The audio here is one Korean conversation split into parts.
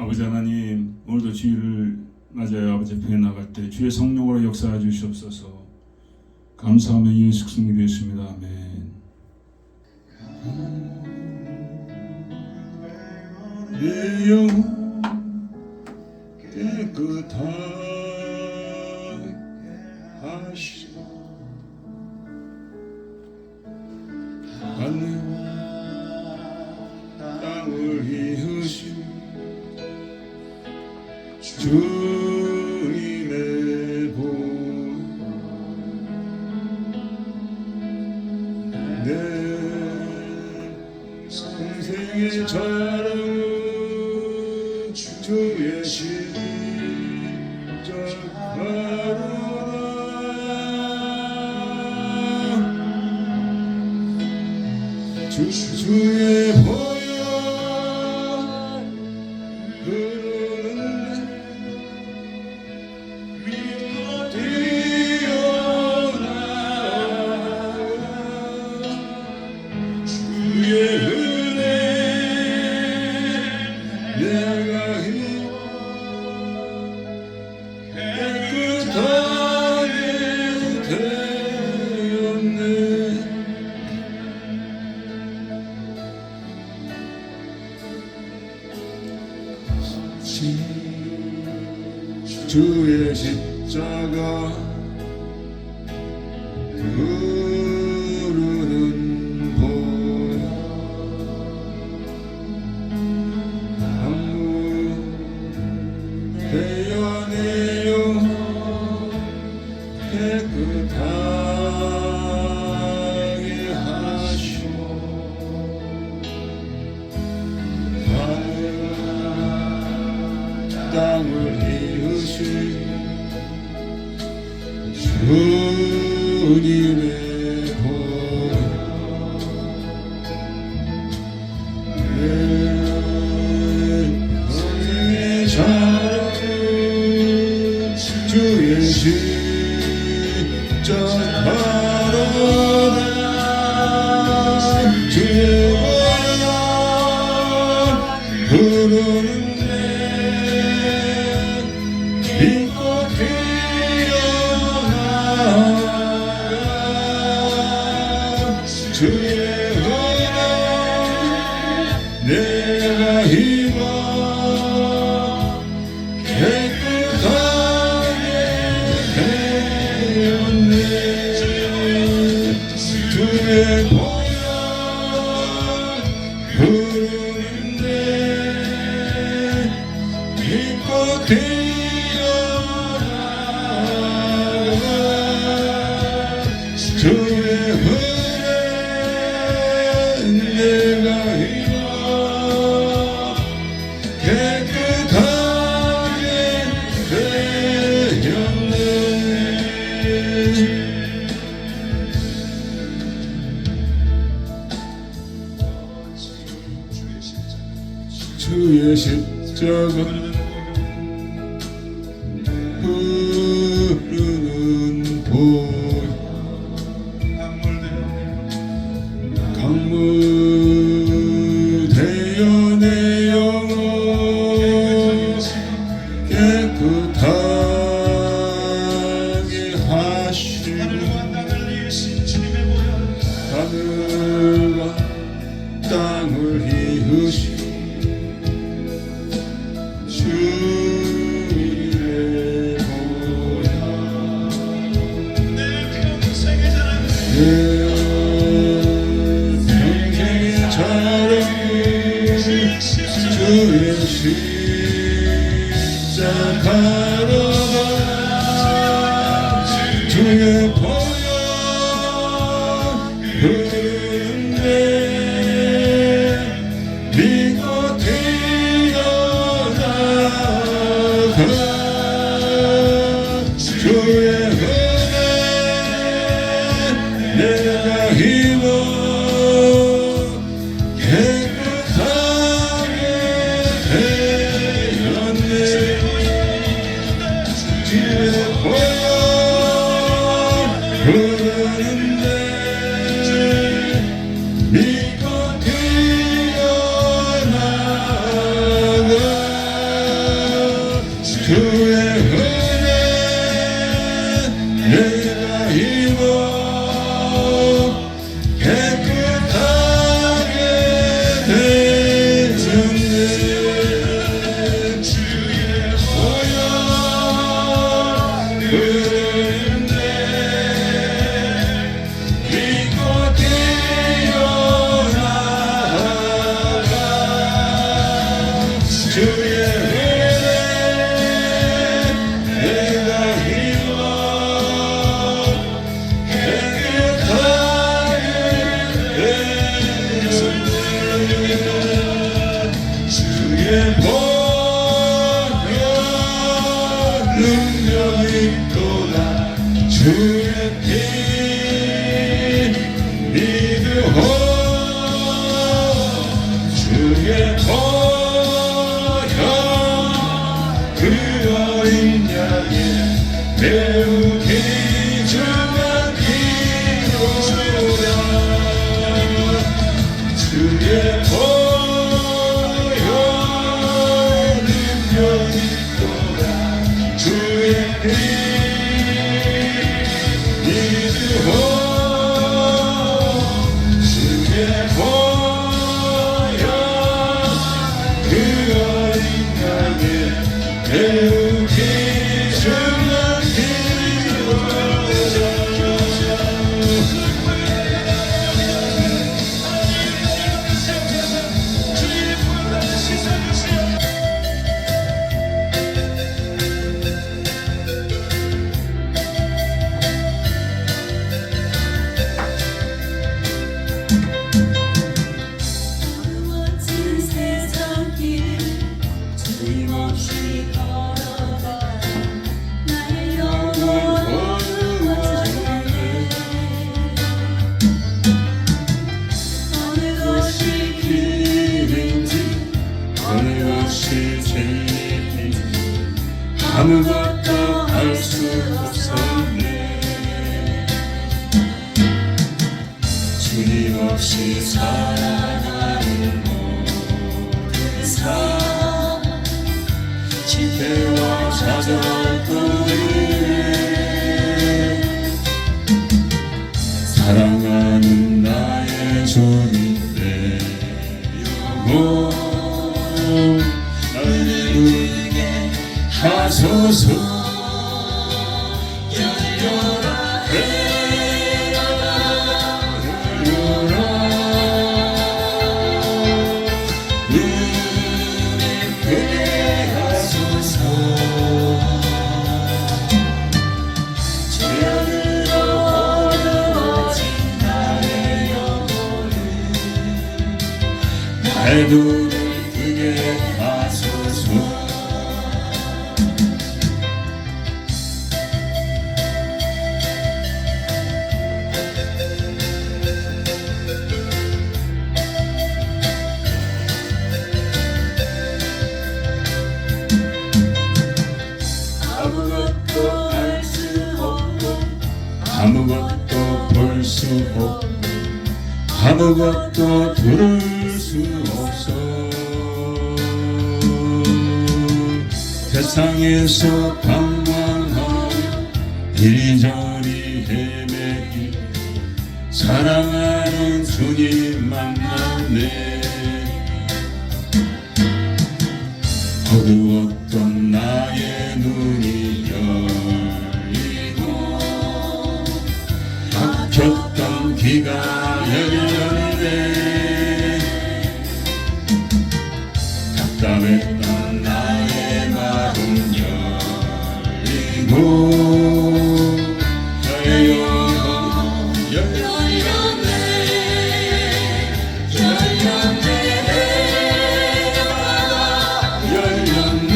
아버지 하나님, 오늘도 주일을 맞아요. 아버지 앞에 나갈 때 주의 성령으로 역사해 주시옵소서. 감사하며 예수 그리스도 믿습니다. 아멘. 내 영혼 깨끗하게 하시고 하늘 땅을 이으신 주님의 복 내 평생의 자랑은 주의 십자가로다 주의 보혈 흐르는데 믿고 뛰어나가 주의 은혜 내가 힘써 깨끗하게 되었네. 주의 십자가 흐르는 보혈 강물 되어 내 영혼 깨끗하게 하시고 땅을 이으신 주님의 보혈 내 평생의 자랑은 주의 십자가로다 주의 보혈 흐르는데 믿고 뛰어나가 주의 은혜 내가 힘어 깨끗하게 되었네. 주의 보혈 흐르는데 믿고 뛰어나가 주의 은혜 내가 힘어 깨끗하게 되었네. 주의 십자가 흐르는 보혈 강물 되어 내 영혼 깨끗하게 하시고 하늘과 땅을 이으신 주님의 보혈 내 평생의 자랑은 주의 십자가로다 주의 보혈 흐르는데 믿고 뛰어나가 주의 은혜 내가 힘어 깨끗하게 되었네. 주의 보혈 흐르는데 믿고 뛰어나가 주의 은혜 내가 입어 깨끗하게 되었네. 주의 보혈 은혜 믿고 뛰어나가 주의 능력이 있도다. 주의 피 믿으오. 주의 보혈 그 어린 양의 매우 귀중한 피로라. 주의 보혈 능력이 있도다. 주의 피 믿으오. 주의 보혈 그 어린 양의 매우 귀중한 피로라. 아무것도 할 수 없었네. 주님 없이 살아가는 모든 삶 지혜와 좌절 뿐이네. 사랑하는 나의 주님의 영혼 나에게 하소서. 열려라 열려라 눈이 크게 하소서. 죄악으로 어두워진 나의 영혼을 나의 눈을 크게 하소서. 아무것도 할 수 없고 아무것도 볼 수 없고 아무것도 들을 수 없어. 세상에서 방황하며 이리저리 헤매기 사랑하는 주님 만났네. 어두웠던 나의 눈이 열리고 막혔던 귀가 열렸네. 답답했던 나의 마음 열리고 나의 영혼 열렸네. 열렸네. 열렸네.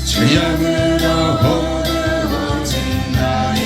죄악으로 어두워진 나의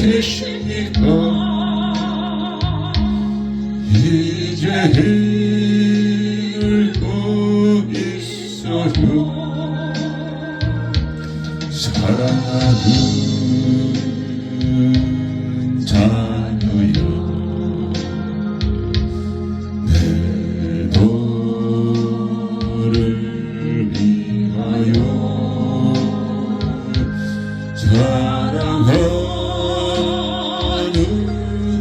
계십니까? 이제 힘을 고 있어요. 사랑하는 자녀여, 내 너를 위하여 사랑하는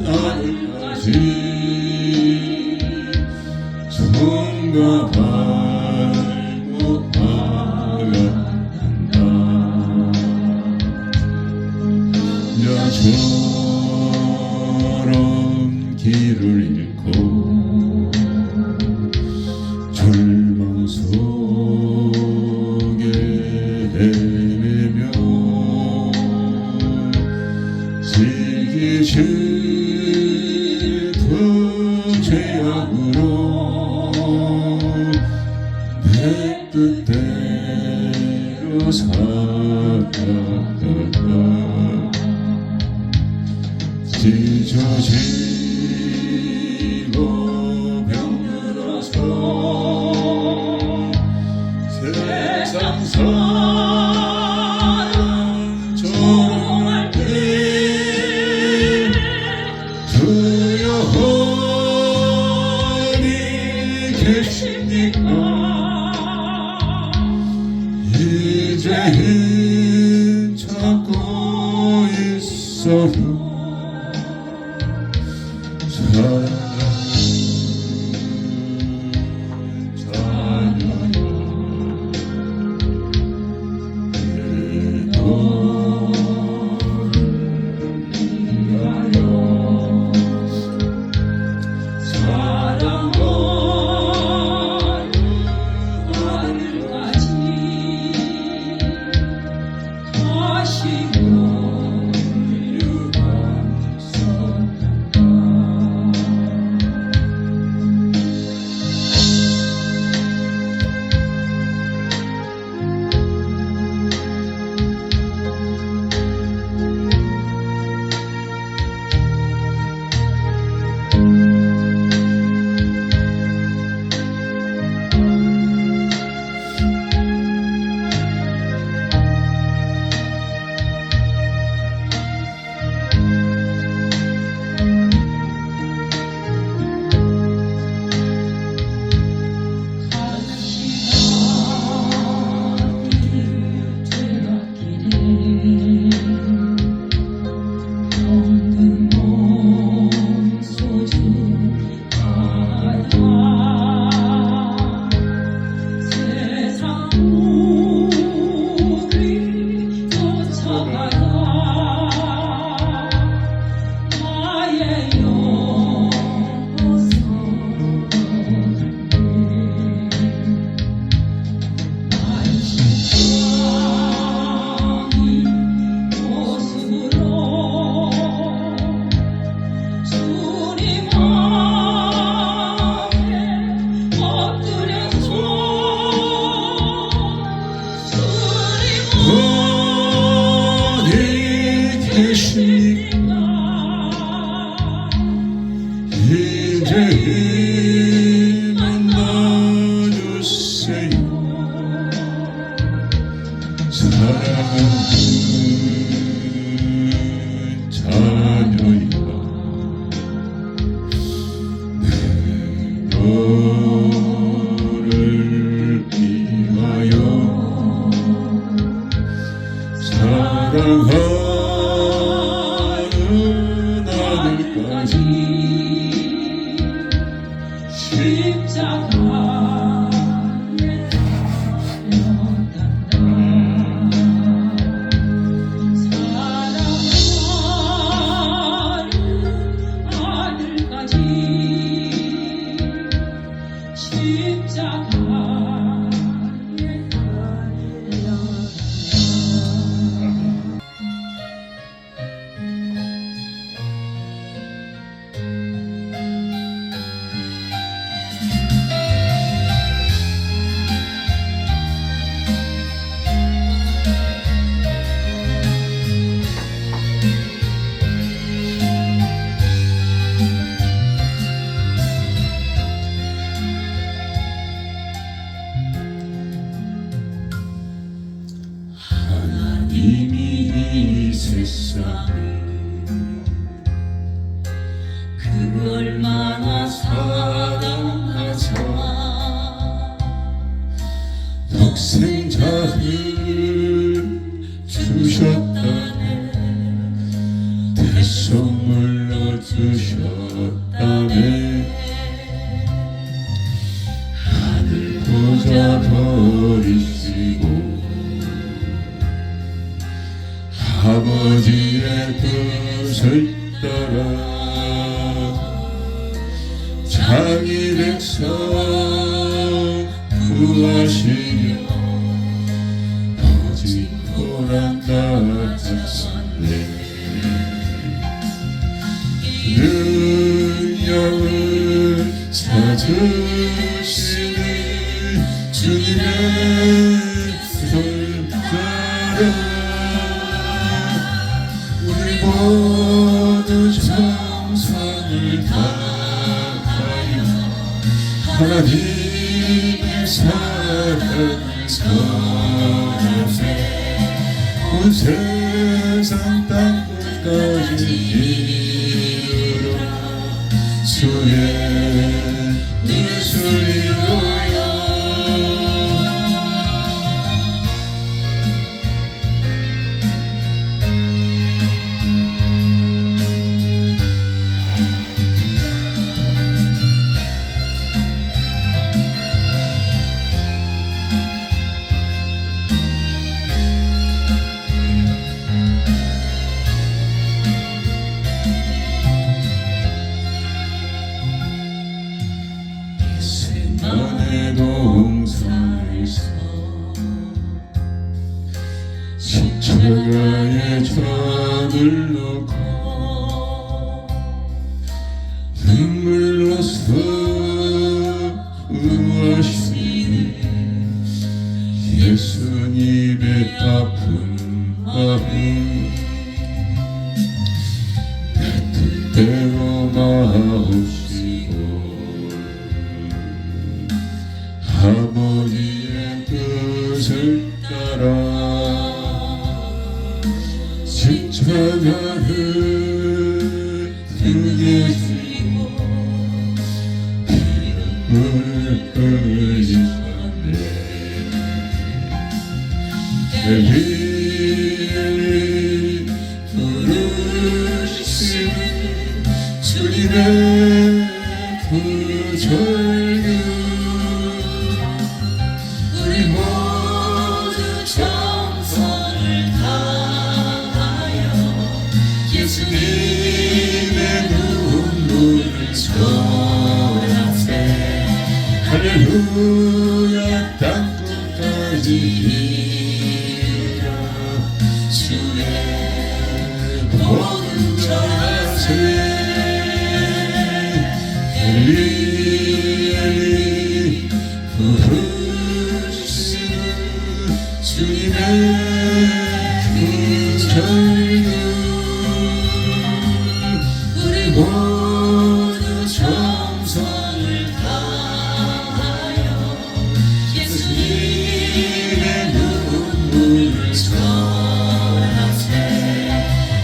아들까지 손과 발목 나간다. 나처럼 길을 잃고 절망 속에 헤매며 슬기짓던 죄악으로 내 뜻대로 살아가다 찢어지고 병들어서 세상 사랑처럼 할 때 주여 어디 계십니까? 이제 힘 찾고 있어요. 사랑하는 자녀여, 내 너를 위하여 사랑하는 아들까지 하시며 계십니까? 이제 만나주세요. 사랑하는 자녀여, 내 너를 위하여 사랑하는 아들까지 세상을 그 얼마나 사랑하사 독생자를 주셨다네 대성물로 주셨다네 하늘 보자 버리시고 아버지의 뜻을 따라 자기 백성 구하시려 오직 고난 같았네 는 영을 찾으시는 주님의 뜻을 따라 우리 모두 정성을 다하여 하나님의 사랑을 전하세 온 세상 땅끝까지 이르러 주의 뜻을 이루어 나의 동산에서 십자가에 점을 놓고 눈물로써 구하시는 예수님의 아픈 마음 내 뜻대로 마옵시고 아버지의 뜻을 따라 십자가를 등에 지고 피를 흘리셨네 엘리 부르시는 주님의 그 절규 우리 모두 정성을 다하여 예수님의 눈물을 전하세 할렐루야 땅끝까지 이르러 주의 복음 전하세 엘리 부르시는 주님의 그 절규 우리 모두 정성을 다하여 예수님의 눈물을 전하세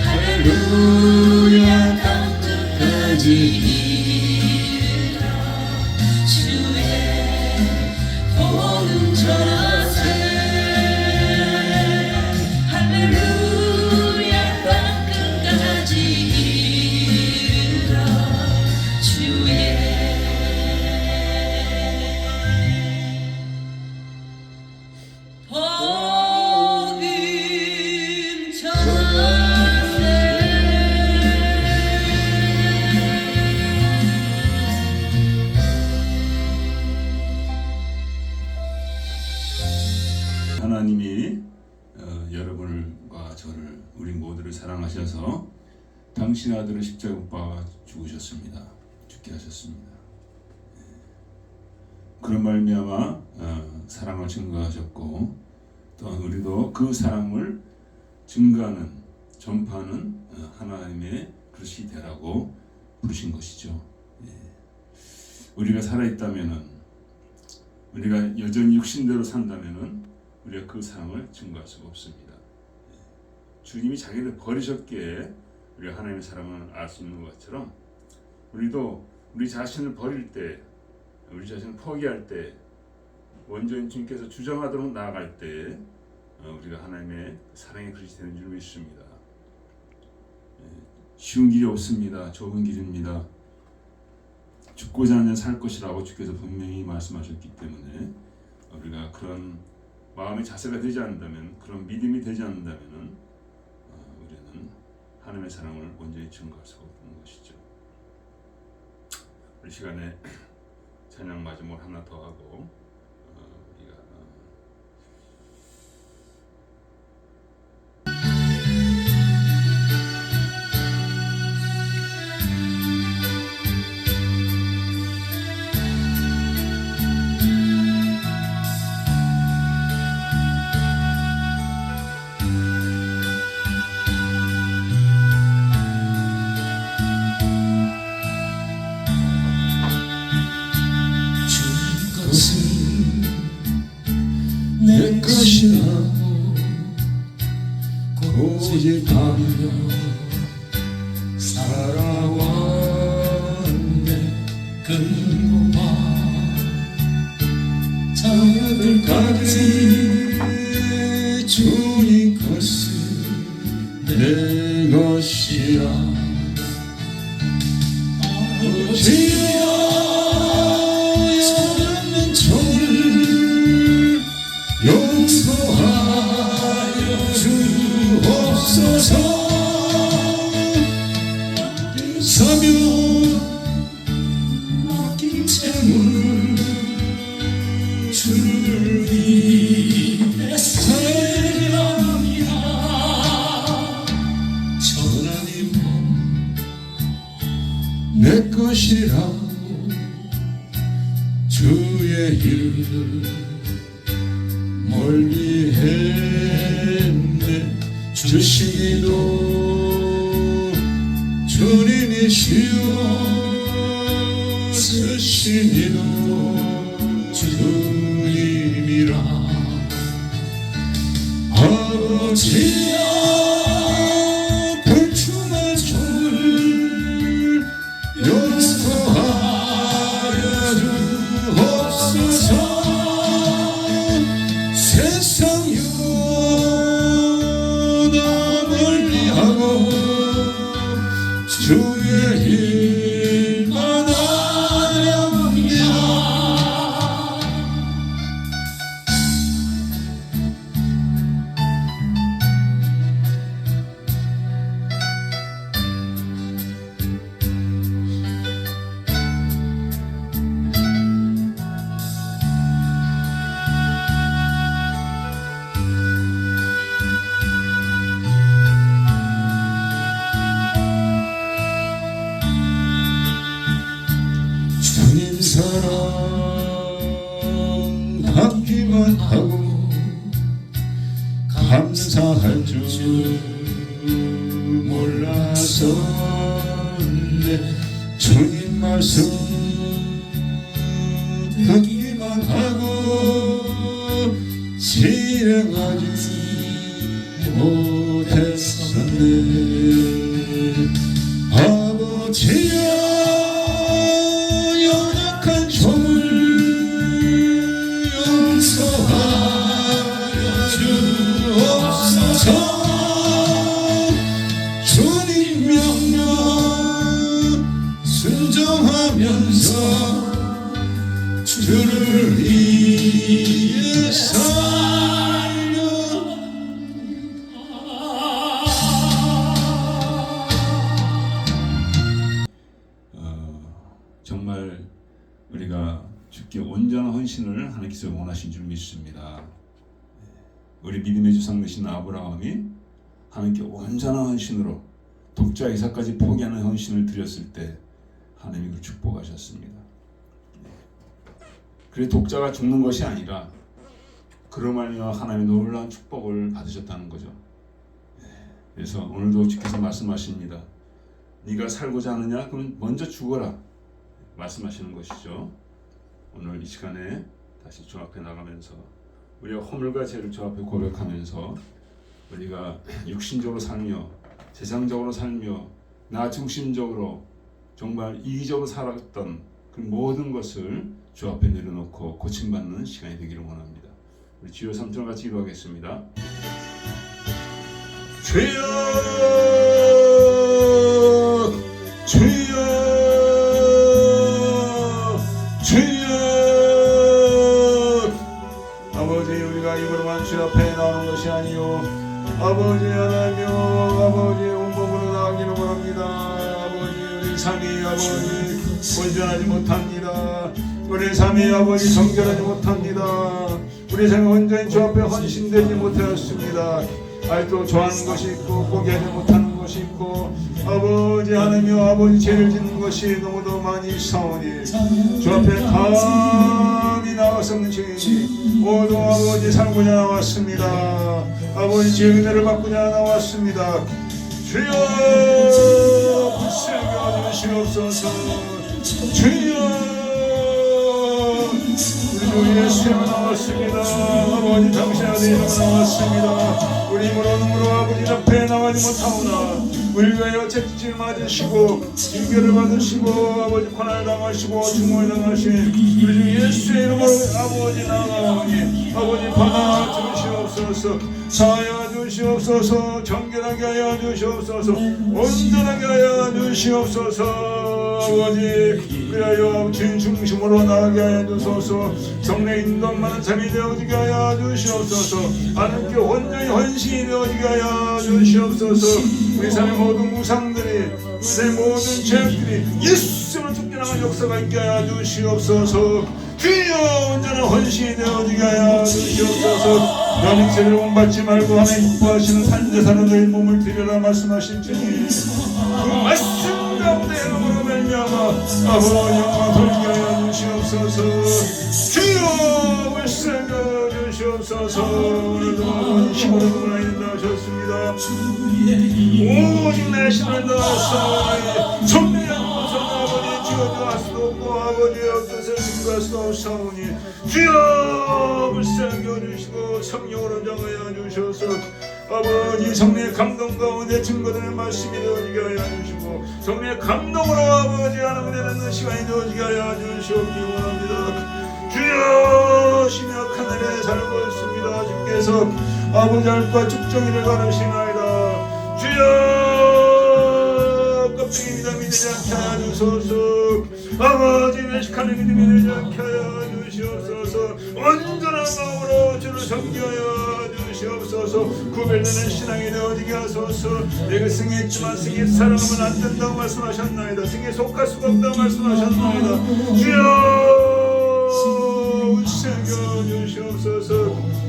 할렐루야 땅끝까지 이르러 주의 복음 전하세 할렐루야 땅끝까지 이르러 주의 복음 전하세 하나님이 여러분과 저를 우리 모두를 사랑하셔서 당신 아들을 십자가 못 박아 죽으셨습니다. 죽게 하셨습니다. 그런 말미암아 사랑을 증거하셨고 또한 우리도 그 사랑을 증거하는 전파하는 하나님의 그릇이 되라고 부르신 것이죠. 우리가 살아있다면은 우리가 여전히 육신대로 산다면은 우리가 그 사랑을 증거할 수가 없습니다. 주님이 자기를 버리셨기에 우리가 하나님의 사랑을 알 수 있는 것처럼 우리도 우리 자신을 버릴 때, 우리 자신을 포기할 때, 원조인 주님께서 주장하도록 나아갈 때 우리가 하나님의 사랑의 그릇이 되는 줄 믿습니다. 쉬운 길이 없습니다. 좁은 길입니다. 죽고자 하는 살 것이라고 주께서 분명히 말씀하셨기 때문에 우리가 그런 마음의 자세가 되지 않는다면, 그런 믿음이 되지 않는다면 우리는 하나님의 사랑을 온전히 증거할 수가 없는 것이죠. 우리 시간에 찬양 마지막으로 하나 더 하고 우리가 내 것이라고 고집하며 살아왔네. 그리고 봐 자녀들까지 주님 것을 내 것이라. 아버지여 사랑은 저를 용서하여 주옵소서. 사며 맡긴 재물 주를 위해 사랑합니다. 전하님 내 것이라고 주의 일을 멀리 했네. 주시기도 주님이시여 쓰시기도 주님이라. 아버지여 불충한 종을 용서하여 주옵소서. 세상 유나 멀리하고 주의 일만 하렵니다. 주님 사랑하기만 하고 감사할 줄 몰랐었네. 주님 말씀 듣기만 하고 실행하지 못했었네. 아버지여 연약한 종을 용서하여 주옵소서. 주님 명령 순종하면서 주를 위해 살며 정말 우리가 주께 온전한 헌신을 하나님께서 원하신 줄 믿습니다. 우리 믿음의 조상 되신 아브라함이 하나님께 온전한 헌신으로 독자 이삭까지 포기하는 헌신을 드렸을 때 하나님이 그를 축복하셨습니다. 그래 독자가 죽는 것이 아니라 그로 말미암아 하나님의 놀라운 축복을 받으셨다는 거죠. 그래서 오늘도 주께서 말씀하십니다. 네가 살고자 하느냐? 그럼 먼저 죽어라 말씀하시는 것이죠. 오늘 이 시간에 다시 주 앞에 나가면서 우리가 허물과 죄를 주 앞에 고백하면서 우리가 육신적으로 살며 세상적으로 살며 나 중심적으로 정말 이기적으로 살았던 그 모든 것을 주 앞에 내려놓고 고침받는 시간이 되기를 원합니다. 우리 주여 삼촌 같이 기도하겠습니다. 주여 주여 주여 아버지 우리가 입으로만 주 앞에 나오는 것이 아니요 아버지 하나님여 아버지의 온몸으로 나가기를 원합니다. 아버지 우리 삶이 아버지 온전하지 못합니다. 우리 삶이 아버지 정결하지 못합니다. 우리 삶이 온전히 주 앞에 헌신되지 못하였습니다. 아직도 좋아하는 것이 있고 포기하지 못하는 것이 있고 아버지 하나님여 아버지 죄를 짓는 것이 너무도 많이 있사오니 주 앞에 감히 나왔었는 죄인이 모두 아버지 살고자 나왔습니다. 아버지 죄의 은혜를 받고자 나왔습니다. 주여 불쌍히 주시옵소서. 주여 우리 주 예수님으로 나왔습니다. 아버지 당신 아들 이름으로 나왔습니다. 우리 힘으로 눈으로 아버지 앞에 나가지 못하오나 우리 위하여 채찍질 맞으시고 징계를 받으시고 아버지 고난을 당하시고 중고를 당하신 우리 주 예수의 이름으로 아버지 나가오니 아버지 받아 주시옵소서. 사하여 주시옵소서. 정결하게 하여 주시옵소서. 온전하게 하여 주시옵소서. 아버지 그리하여 주인 중심으로 나가게 하여 주소서. 성례 인도만은 잠이 되어지게 하여 주시옵소서. 하나님께 온전히 헌신이 되어지게 하여 주시옵소서. 우리 삶의 모든 무상들이 우리 모든 죄악들이 예수님을 쫓겨나간 역사가 있게 하여 주시옵소서. 주여 온전한 헌신이 되어지게 하여 주시옵소서. 너는 죄를 본받지 말고 하나님 기뻐하시는 산제사로 너희 몸을 드려라 말씀하신 주님 그 말씀 가운데 영으로 말미암아 아버지 영광 돌리게 하여 주시옵소서. 주여 불쌍히 주시옵소서. 오늘도 아버지 힘으로 누구나 있다 하셨습니다. 오직 내 힘을 다하사 성령의 아버지 지어갈 수도 없고 아버지의 뜻을 증거할 수도 없사오니 주여 불쌍히 주시고 성령으로 정하여 주셔서 아버지 성령의 감동 가운데 증거되는 말씀이 되어지게 하여 주시고 성령의 감동으로 아버지 하나님을 내는 시간이 되어지게 하여 주시옵기 원합니다. 주여 심약한 날에 살고 있습니다. 주께서 아버지 알과 축정이를 가르시나이다. 주여 껍데기 믿음이 되지 않게 하여 주소서. 아버지 외식하는 믿음이 되지 않게 하여 주시옵소서. 온전한 마음으로 주를 섬기하여 주시옵소서. 구별되는 신앙이 되어지게 하소서. 내가 승에 있지만 승에 사랑하면 안 된다고 말씀하셨나이다. 승에 속할 수가 없다고 말씀하셨나이다. 주여 새겨 주시옵소서.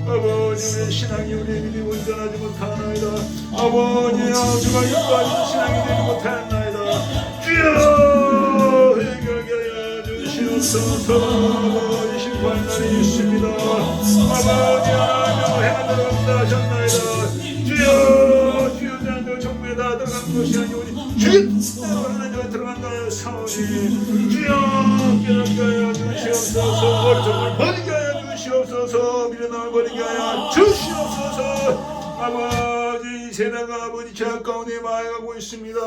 아버지 우리 신앙이 우리 믿음이 온전하지 못하나이다. 아버지 아주가 이뻐하신 신앙이 되지 못하였나이다. 주여 해결하게 하여 주시옵소서. 아버지 심판 날이 있습니다. 아버지 하나님 해가 들어간다 하셨나이다. 주여 주여 정부에 다 들어간 것이 아니오니 주여 하나님 들어간다 하였사오니 주여 깨닫게 하여 주시옵소서. 어리석음을 버리게 하여 주시옵소서. 미련함을 버리게 하여 주시옵소서. 아버지 세대가 아버지 죄악 가운데 마해가고 있습니다.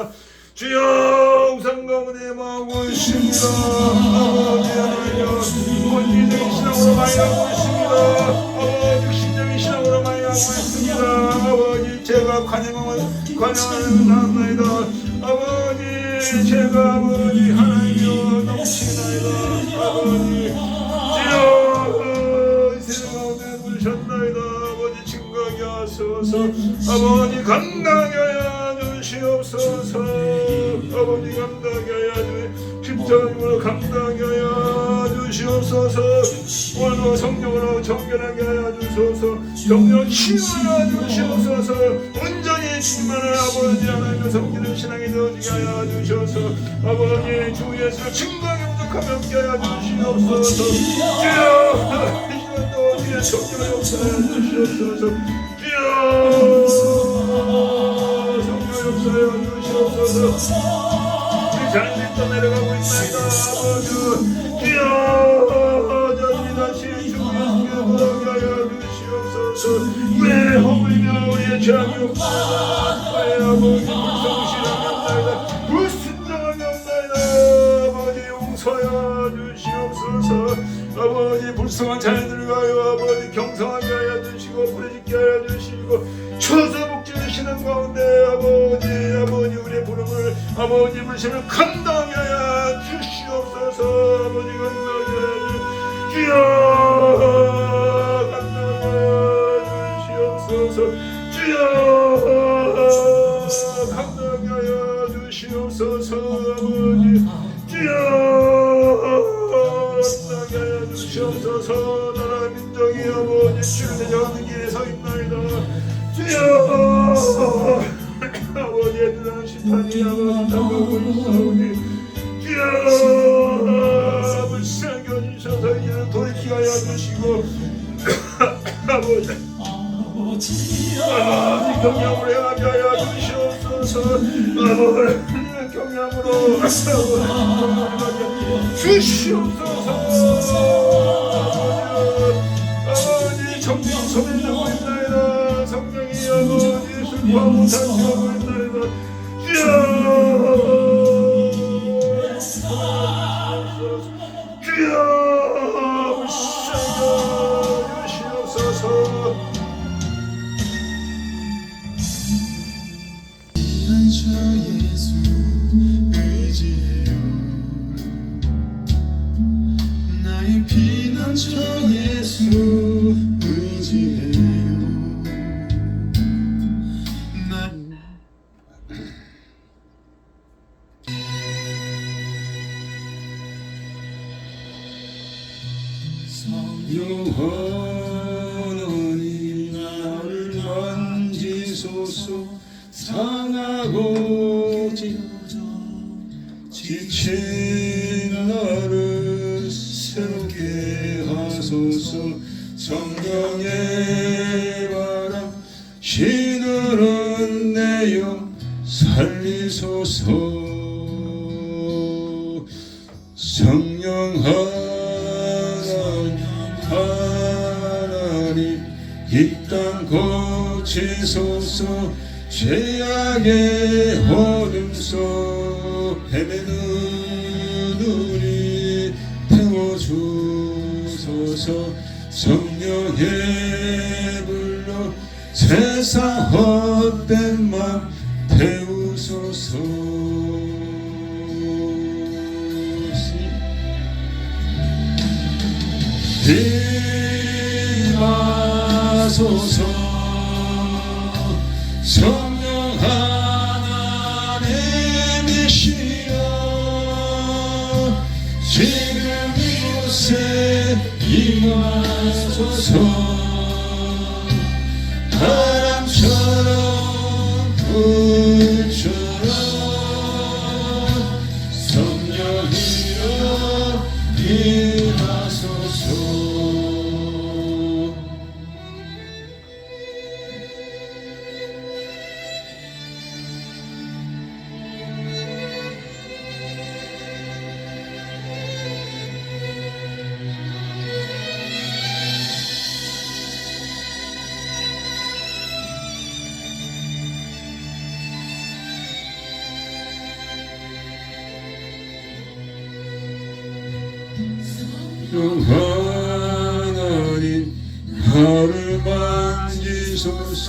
주여 우상 가운데 마하고 있습니다. 아버지 하나님 원리적인 신앙으로 마해가고 있습니다. 아버지 육신적인 신앙으로 마해가고 있습니다. 아버지 제가 관영하는 나이다. 아버지 제가 아버지 하나님이여 넘치나이다. 아버지 주여 세상 가운데 부르셨나이다. 아버지 증거하게 하소서. 아버지 감당하게 하여 주시옵소서. 아버지 감당하게 하여 십자가로 감당하게 하여 주시옵소서. 오늘도 성령으로 정결하게 하여 주소서. 성령 치유하여 주시옵소서. 온전히 충만한 아버지 하나님의 섬기는 신앙이 되어지게 하여 주셔서 아버지 주 예수 증거하게 부족하며 함께 하여 주시옵소서. 주여 이 시간도 주의 성령의 역사하여 주시옵소서. 주여 성령의 역사하여 주시옵소서. 자연이 떠내려가고 있나이다. 아버지 주여 저희 다시 주 예수께 돌아오게 하여 주시옵소서. 왜 허물며 우리의 죄악이 없나이다. 아버지 불성실함이 없나이다. 불순종함이 없나이다. 아버지 용서하여 주시옵소서. 아버지 불쌍한 자녀들을 위하여 아버지 경성하게 하여 주시고 부르짖게 하여 주시고 처소복지 되시는 가운데 아버지 우리의 부름을 아버지 물심을 감당하게 하여 주시옵소서. 아버지 감당하게 하여 주여 감당하게 하여 주시옵소서. 주여 감당하게 하여 주시옵소서. 아버지 주여 감당하게 하여 주시옵소서. 나라 민족이 아버지 주를 대적하는 길에 서 있나이다. 주여 아버지의 뜨거운 심판이 아버지 다가오고 있사오니 주여 불쌍히 여주셔서 이제는 돌이키게 하여 주시고 아버지 경량으로 행하게 하여 주시옵소서. 아버지 경량으로 주시옵소서. 아버지 정령 소멸되고 있나이다. 성령이 아버지 슬퍼하고 단식하고 있나이다. 주여 불쌍히 주시옵소서. 저 예수 의지해요. 나의 피난처 예수 의지해요. 영원히 나를 만지소서. 상하고 지친 나를 새롭게 하소서. 성령의 바람 시들은 내 영 살리소서. 성령 하나님 이 땅 고치소서. 죄악의 어둠 속 헤매는 우리 태워주소서. 성령의 불로 세상 헛된 맘 태우소서. 임하소서. 성령 하나님이시여 지금 이곳에 임하소서. 바람처럼 불처럼 성령이여 임하소서. 하나님 나를 만지소서.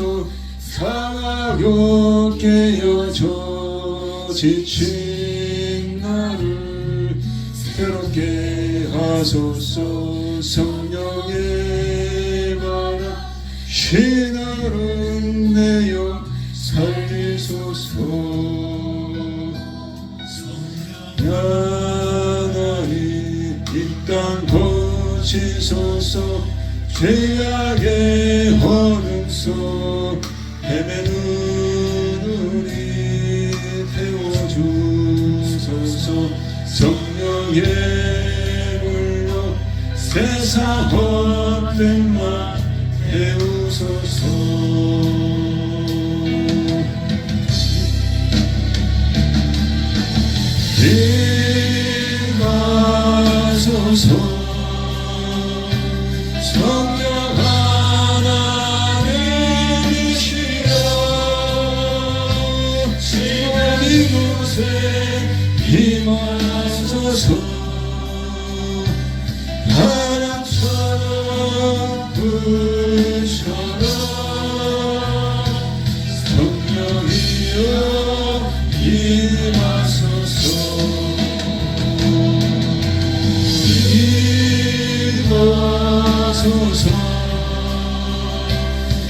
상하고 깨어져 지친 나를 새롭게 하소서. 성령의 바람 시나른 내 영 살리소서. 하나님 이 땅 고치소서. 죄악의 어둠 속 헤매는 우리 태워주소서. 성령의 불로 세상 헛된 맘 태우소서. 임하소서. 성령 하나님이시여 이곳에 임하소서 바람처럼 불처럼 성령이여 임하소서 임하소서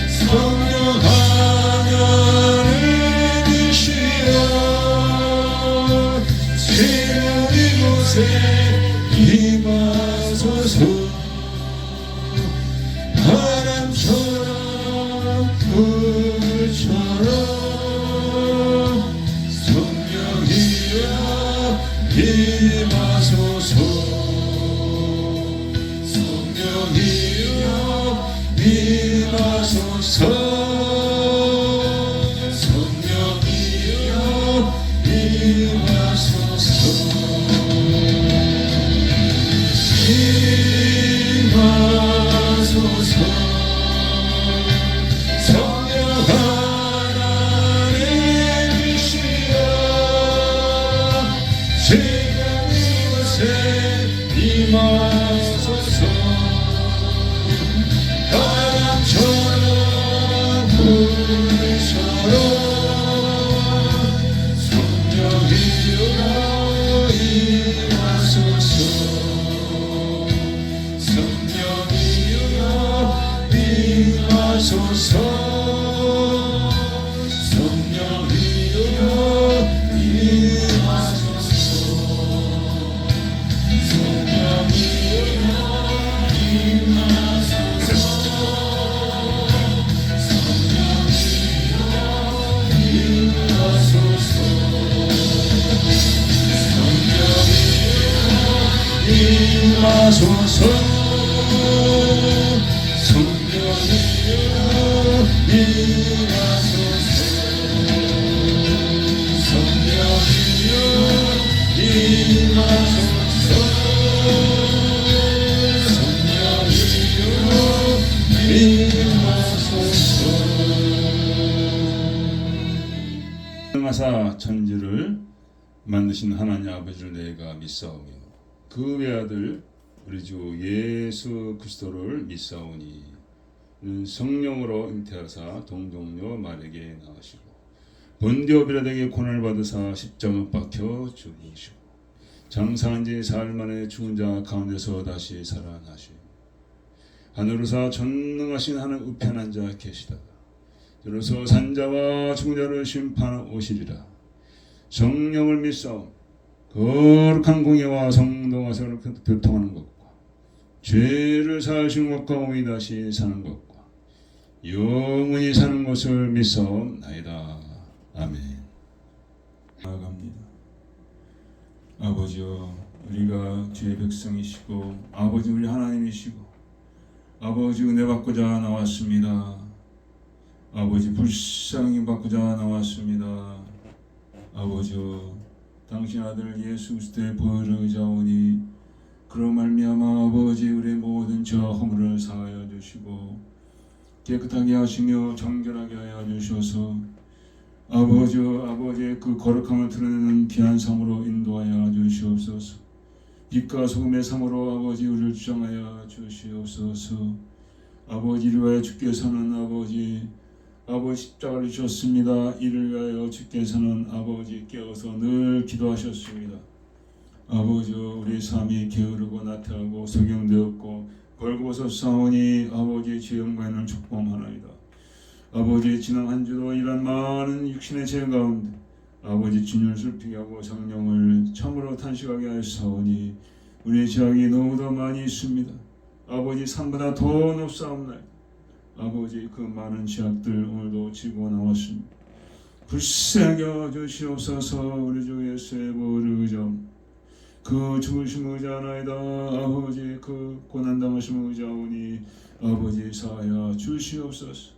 성령 하나를 주시어 지금 이곳에 임하소서 바람처럼 불처럼 성령이여 임하소서 성령이여 임하소서 성령이여 임하소서 임하소서 성령 하나님 주시어 지금 이곳에 임하소서 바람처럼 불처럼 성령이여 임하소서 성령이여 임하소서 성령이여 임하소서 성령이여 임하소서 성령이여 임하소서 성령이여 임하소서 성령이여 임하소서 하사 천지를 만드신 하나님 아버지를 내가 믿사오며 그 외아들 우리 주 예수 그리스도를 믿사오니 이는 성령으로 잉태하사 동정녀 마리아에게 낳으시고 본디오 빌라도에게 고난을 받으사 십자가 박혀 죽으시고 장사한 지 사흘 만에 죽은 자 가운데서 다시 살아나시고 하늘로사 전능하신 하늘 우편에 앉아 계시다가 저로서 산자와 죽은 자를 심판하시리라. 성령을 믿사오며 거룩한 공예와 성도와 서로 교통하는 것과 죄를 사하신 것과 오이 다시 사는 것과 영원히 사는 것을 믿사옵나이다. 아멘. 나아갑니다. 아버지여, 우리가 주의 백성이시고 아버지 우리 하나님이시고 아버지 은혜 받고자 나왔습니다. 아버지 불쌍히 받고자 나왔습니다. 아버지여, 당신 아들 예수 그리스도의 보혈을 의지하오니 그로 말미암아 아버지 우리의 모든 죄와 허물을 사하여 주시고 깨끗하게 하시며 정결하게 하여 주셔서 아버지의 그 거룩함을 드러내는 귀한 삶으로 인도하여 주시옵소서. 빛과 소금의 삶으로 아버지 우리를 주장하여 주시옵소서. 아버지 이를 위하여 주께서는 아버지 십자가를 주셨습니다. 이를 위하여 주께서는 아버지 깨어서 늘 기도하셨습니다. 아버지 우리 삶이 게으르고 나태하고 소경되었고 벌거벗어 싸우니 아버지 주의 영광을 축복하나이다. 아버지 지난 한 주도 이런 많은 육신의 죄 가운데 아버지 주님을 슬프게 하고 성령을 참으로 탄식하게 하였사오니 우리의 죄악이 너무도 많이 있습니다. 아버지 산보다 더 높사옵나이다. 아버지 그 많은 죄악들 오늘도 지고 나왔습니다. 불쌍히 여주시옵소서. 우리 주 예수의 보혈을 의지하옵 그 죽으심을 의지하나이다. 아버지 그 고난당하심을 의지하오니 아버지 사하여 주시옵소서.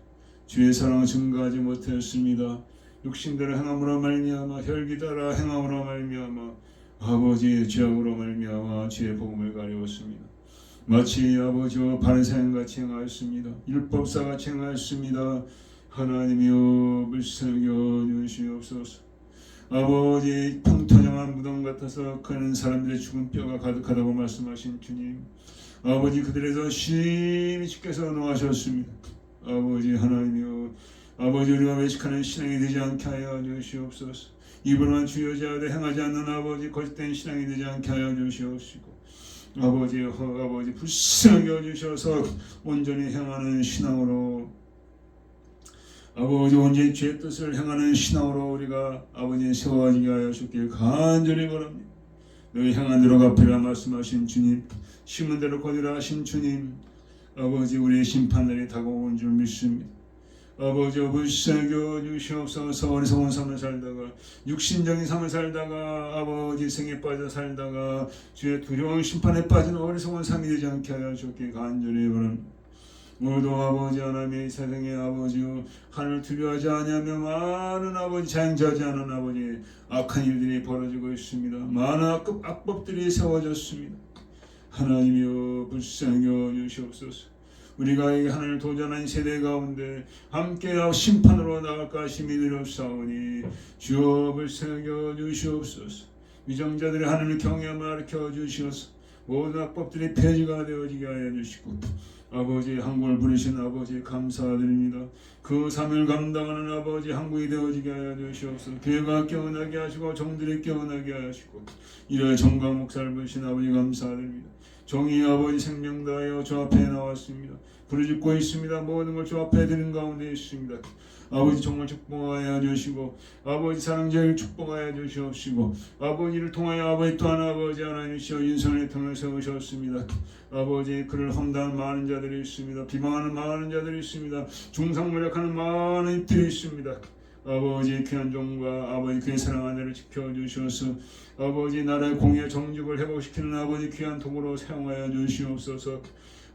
주의 사랑을 증거하지 못했습니다. 육신대로 행함으로 말미암아 혈기 따라 행함으로 말미암아 아버지의 죄악으로 말미암아 주의 복음을 가려웠습니다. 마치 아버지와 바리새인같이 행하였습니다. 율법사같이 행하였습니다. 하나님이여 불쌍히 여주시옵소서. 아버지 평토장한 무덤 같아서 그는 사람들의 죽은 뼈가 가득하다고 말씀하신 주님, 아버지 그들에서 심히 주께서 노하셨습니다. 아버지 하나님이여, 아버지 우리가 외식하는 신앙이 되지 않게 하여 주시옵소서. 입으로만 주여자하되 행하지 않는 아버지 거짓된 신앙이 되지 않게 하여 주시옵시고, 아버지 불쌍히 여주셔서 온전히 행하는 신앙으로, 아버지 온전히 주의 뜻을 행하는 신앙으로 우리가 아버지 세워지게 하여 주길 간절히 바랍니다. 너희 행한 대로 갚으라 말씀하신 주님, 심은 대로 거두라 하신 주님, 아버지 우리의 심판날이 다가온 줄 믿습니다. 아버지 불쌍히 여주시옵소서. 어리석은 삶을 살다가 육신적인 삶을 살다가 아버지 생에 빠져 살다가 주의 두려운 심판에 빠진 어리석은 삶이 되지 않게 하여 주길 간절히 바랍니다. 모두 아버지 하나님의 세상에 아버지요 하늘을 두려워하지 아니하며 많은 아버지 자행하지 않은 아버지 악한 일들이 벌어지고 있습니다. 많은 악법들이 세워졌습니다. 하나님이여 불쌍히 여주시옵소서. 우리가 이 하늘을 도전한 세대 가운데 함께 심판으로 나갈까 하심이 두렵사오니 주여 불쌍히 여주시옵소서. 위정자들의 하늘을 경외함을 가르쳐 주시옵소서. 모든 악법들이 폐지가 되어지게 하여 주시고, 아버지 한국을 부르신 아버지 감사드립니다. 그 삶을 감당하는 아버지 한국이 되어지게 하여 주시옵소서. 교회가 깨어나게 하시고 종들이 깨어나게 하시고, 이래 정강 목사를 부르신 아버지 감사드립니다. 종이 아버지 생명 다하여 주 앞에 나왔습니다. 부르짖고 있습니다. 모든 걸 주 앞에 드린 가운데 있습니다. 아버지 정말 축복하여 주시고, 아버지 사랑제를 축복하여 주시옵시고, 아버지를 통하여 아버지 또한 아버지 하나님이시여 인선의 틈을 세우셨습니다. 아버지 그를 험담하는 많은 자들이 있습니다. 비방하는 많은 자들이 있습니다. 중상모략하는 많은 입들이 있습니다. 아버지 귀한 종과 아버지 그의 사랑하는 자를 지켜주셔서 아버지 나라의 공의 정직을 회복시키는 아버지 귀한 도구로 사용하여 주시옵소서.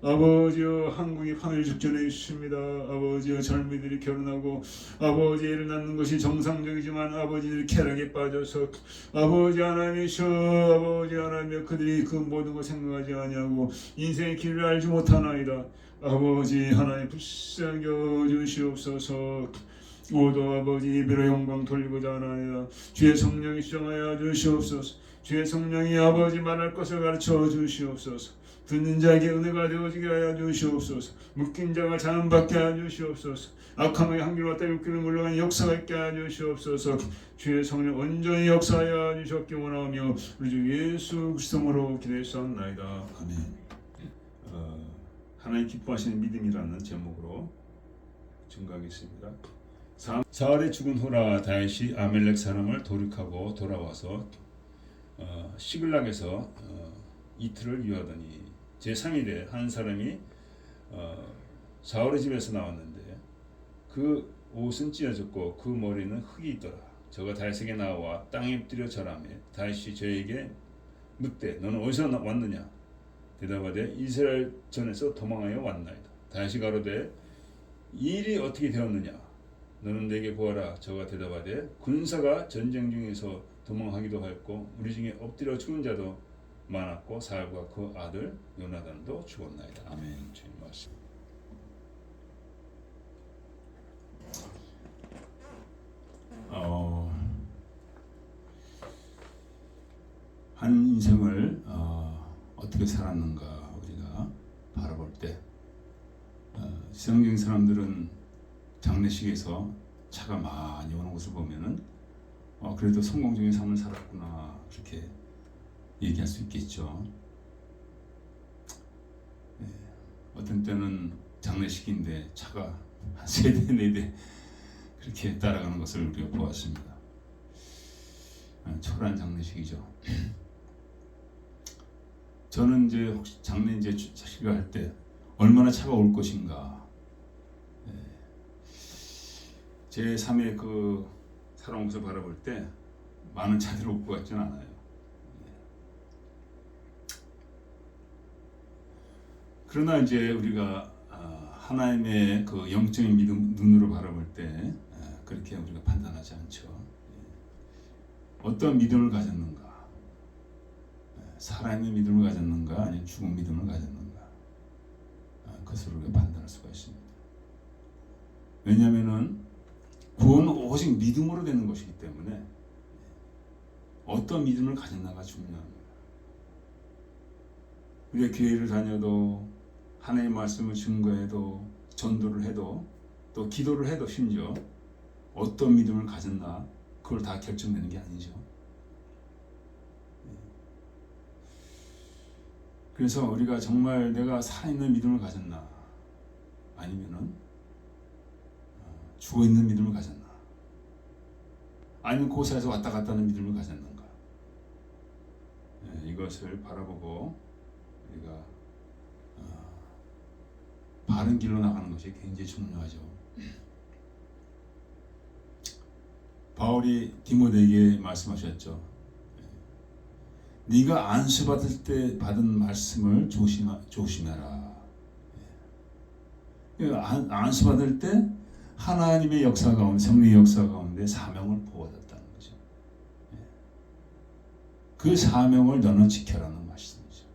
아버지여 한국이 파멸 직전에 있습니다. 아버지여 젊은이들이 결혼하고 아버지 애를 낳는 것이 정상적이지만 아버지들이 쾌락에 빠져서 아버지 하나님이셔 아버지 하나님이여 그들이 그 모든 것 생각하지 아니하고 인생의 길을 알지 못하나이다. 아버지 하나님 불쌍히 여주시옵소서. 모두 아버지 예배로 영광 돌리고자 하나이다. 주의 성령이 수정하여 주시옵소서. 주의 성령이 아버지 말할 것을 가르쳐 주시옵소서. 듣는 자에게 은혜가 되어지게 하여 주시옵소서. 묶인 자가 자유받게 하여 주시옵소서. 악함의 향기로 왔다 육기를 물러가는 역사가 있게 하여 주시옵소서. 주의 성령 온전히 역사하여 주셨기 원하며 우리 주 예수 그리스도로 기도했사옵나이다. 아멘. 하나님 기뻐하시는 믿음이라는 제목으로 증거하겠습니다. 사흘에 죽은 후라 다윗이 아멜렉 사람을 돌이하고 돌아와서 시글락에서 이틀을 유하더니 제3일에 한 사람이 사울의 집에서 나왔는데 그 옷은 찢어졌고 그 머리는 흙이 있더라. 저가 다윗에게 나와 땅에 엎드려 절하며 다윗이 저에게 묻되 너는 어디서 왔느냐? 대답하되 이스라엘 전에서 도망하여 왔나이다. 다윗이 가로되 이 일이 어떻게 되었느냐? 너는 내게 보아라. 저가 대답하되 군사가 전쟁 중에서 도망하기도 하였고 우리 중에 엎드려 죽은 자도 많았고 사울과 그 아들 요나단도 죽었나이다. 아멘. 주님 말씀. 한 인생을 어떻게 살았는가 우리가 바라볼 때 성경 사람들은 장례식에서 차가 많이 오는 것을 보면은 그래도 성공적인 삶을 살았구나 그렇게 얘기할 수 있겠죠. 어떤 때는 장례식인데 차가 한 3대 4대 그렇게 따라가는 것을 우리가 보았습니다. 초라한 장례식이죠. 저는 이제 혹시 장례 이제 자식을 할 때 얼마나 차가 올 것인가. 제 3의 그 살아온 것을 바라볼 때 많은 차들이 올 것 같지는 않아요. 그러나 이제 우리가 하나님의 그 영적인 믿음 눈으로 바라볼 때 그렇게 우리가 판단하지 않죠. 어떤 믿음을 가졌는가? 살아있는 믿음을 가졌는가? 아니면 죽은 믿음을 가졌는가? 그것을 우리가 판단할 수가 있습니다. 왜냐하면은 구원은 오직 믿음으로 되는 것이기 때문에 어떤 믿음을 가졌나가 중요합니다. 우리가 교회를 다녀도 하나님의 말씀을 증거해도 전도를 해도 또 기도를 해도 심지어 어떤 믿음을 가졌나 그걸 다 결정되는 게 아니죠. 그래서 우리가 정말 내가 살아있는 믿음을 가졌나 아니면은 죽어있는 믿음을 가졌나 아니면 고사에서 왔다 갔다 하는 믿음을 가졌는가 이것을 바라보고 우리가 바른 길로 나가는 것이 굉장히 중요하죠. 바울이 디모데에게 말씀하셨죠. 네가 안수받을 때 받은 말씀을 조심해라. 안수받을 때 하나님의 역사 가운데 성령의 역사 가운데 사명을 부어졌다는 거죠. 그 사명을 너는 지켜라는 말씀이죠.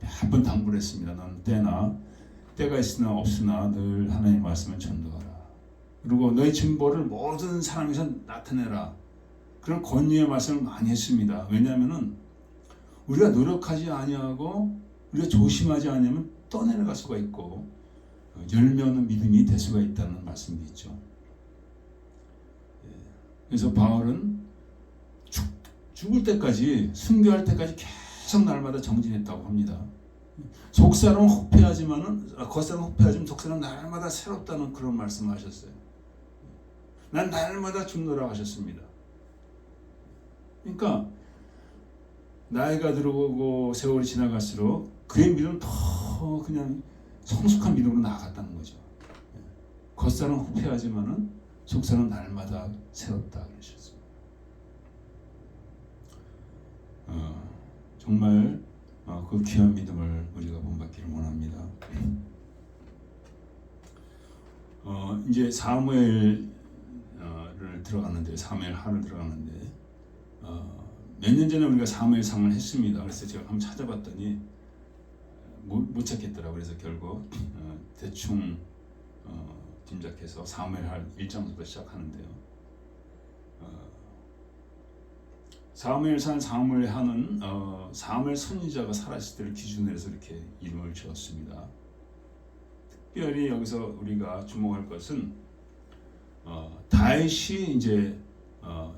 몇 번 당부를 했습니다. 너는 때가 있으나 없으나 늘 하나님의 말씀을 전도하라. 그리고 너의 진보를 모든 사람에서 나타내라. 그런 권유의 말씀을 많이 했습니다. 왜냐하면은 우리가 노력하지 아니하고 우리가 조심하지 않으면 떠내려갈 수가 있고 열매 없는 믿음이 될 수가 있다는 말씀도 있죠. 그래서 바울은 죽을 때까지 순교할 때까지 계속 날마다 정진했다고 합니다. 속사람은 혹패하지만은 겉사람은 혹패하지만 속사람은 날마다 새롭다는 그런 말씀을 하셨어요. 난 날마다 죽노라고 하셨습니다. 그러니까 나이가 들어오고 세월이 지나갈수록 그의 믿음은 더 그냥 성숙한 믿음으로 나아갔다는 거죠. 겉사람은 혹패하지만은 속사람은 날마다 새롭다 그러셨습니다. 정말 그 귀한 믿음을 우리가 본받기를 원합니다. 이제 사무엘을 들어가는데 사무엘 하를 들어가는데 몇 년 전에 우리가 사무엘상을 했습니다. 그래서 제가 한번 찾아봤더니 못 찾겠더라고요. 그래서 결국 대충 짐작해서 사무엘 할 1장부터 시작하는데요. 사무엘상 사무엘 하는 사무엘 선지자가 살았을 때를 기준으로 해서 이렇게 이름을 지었습니다. 특별히 여기서 우리가 주목할 것은 다윗이 이제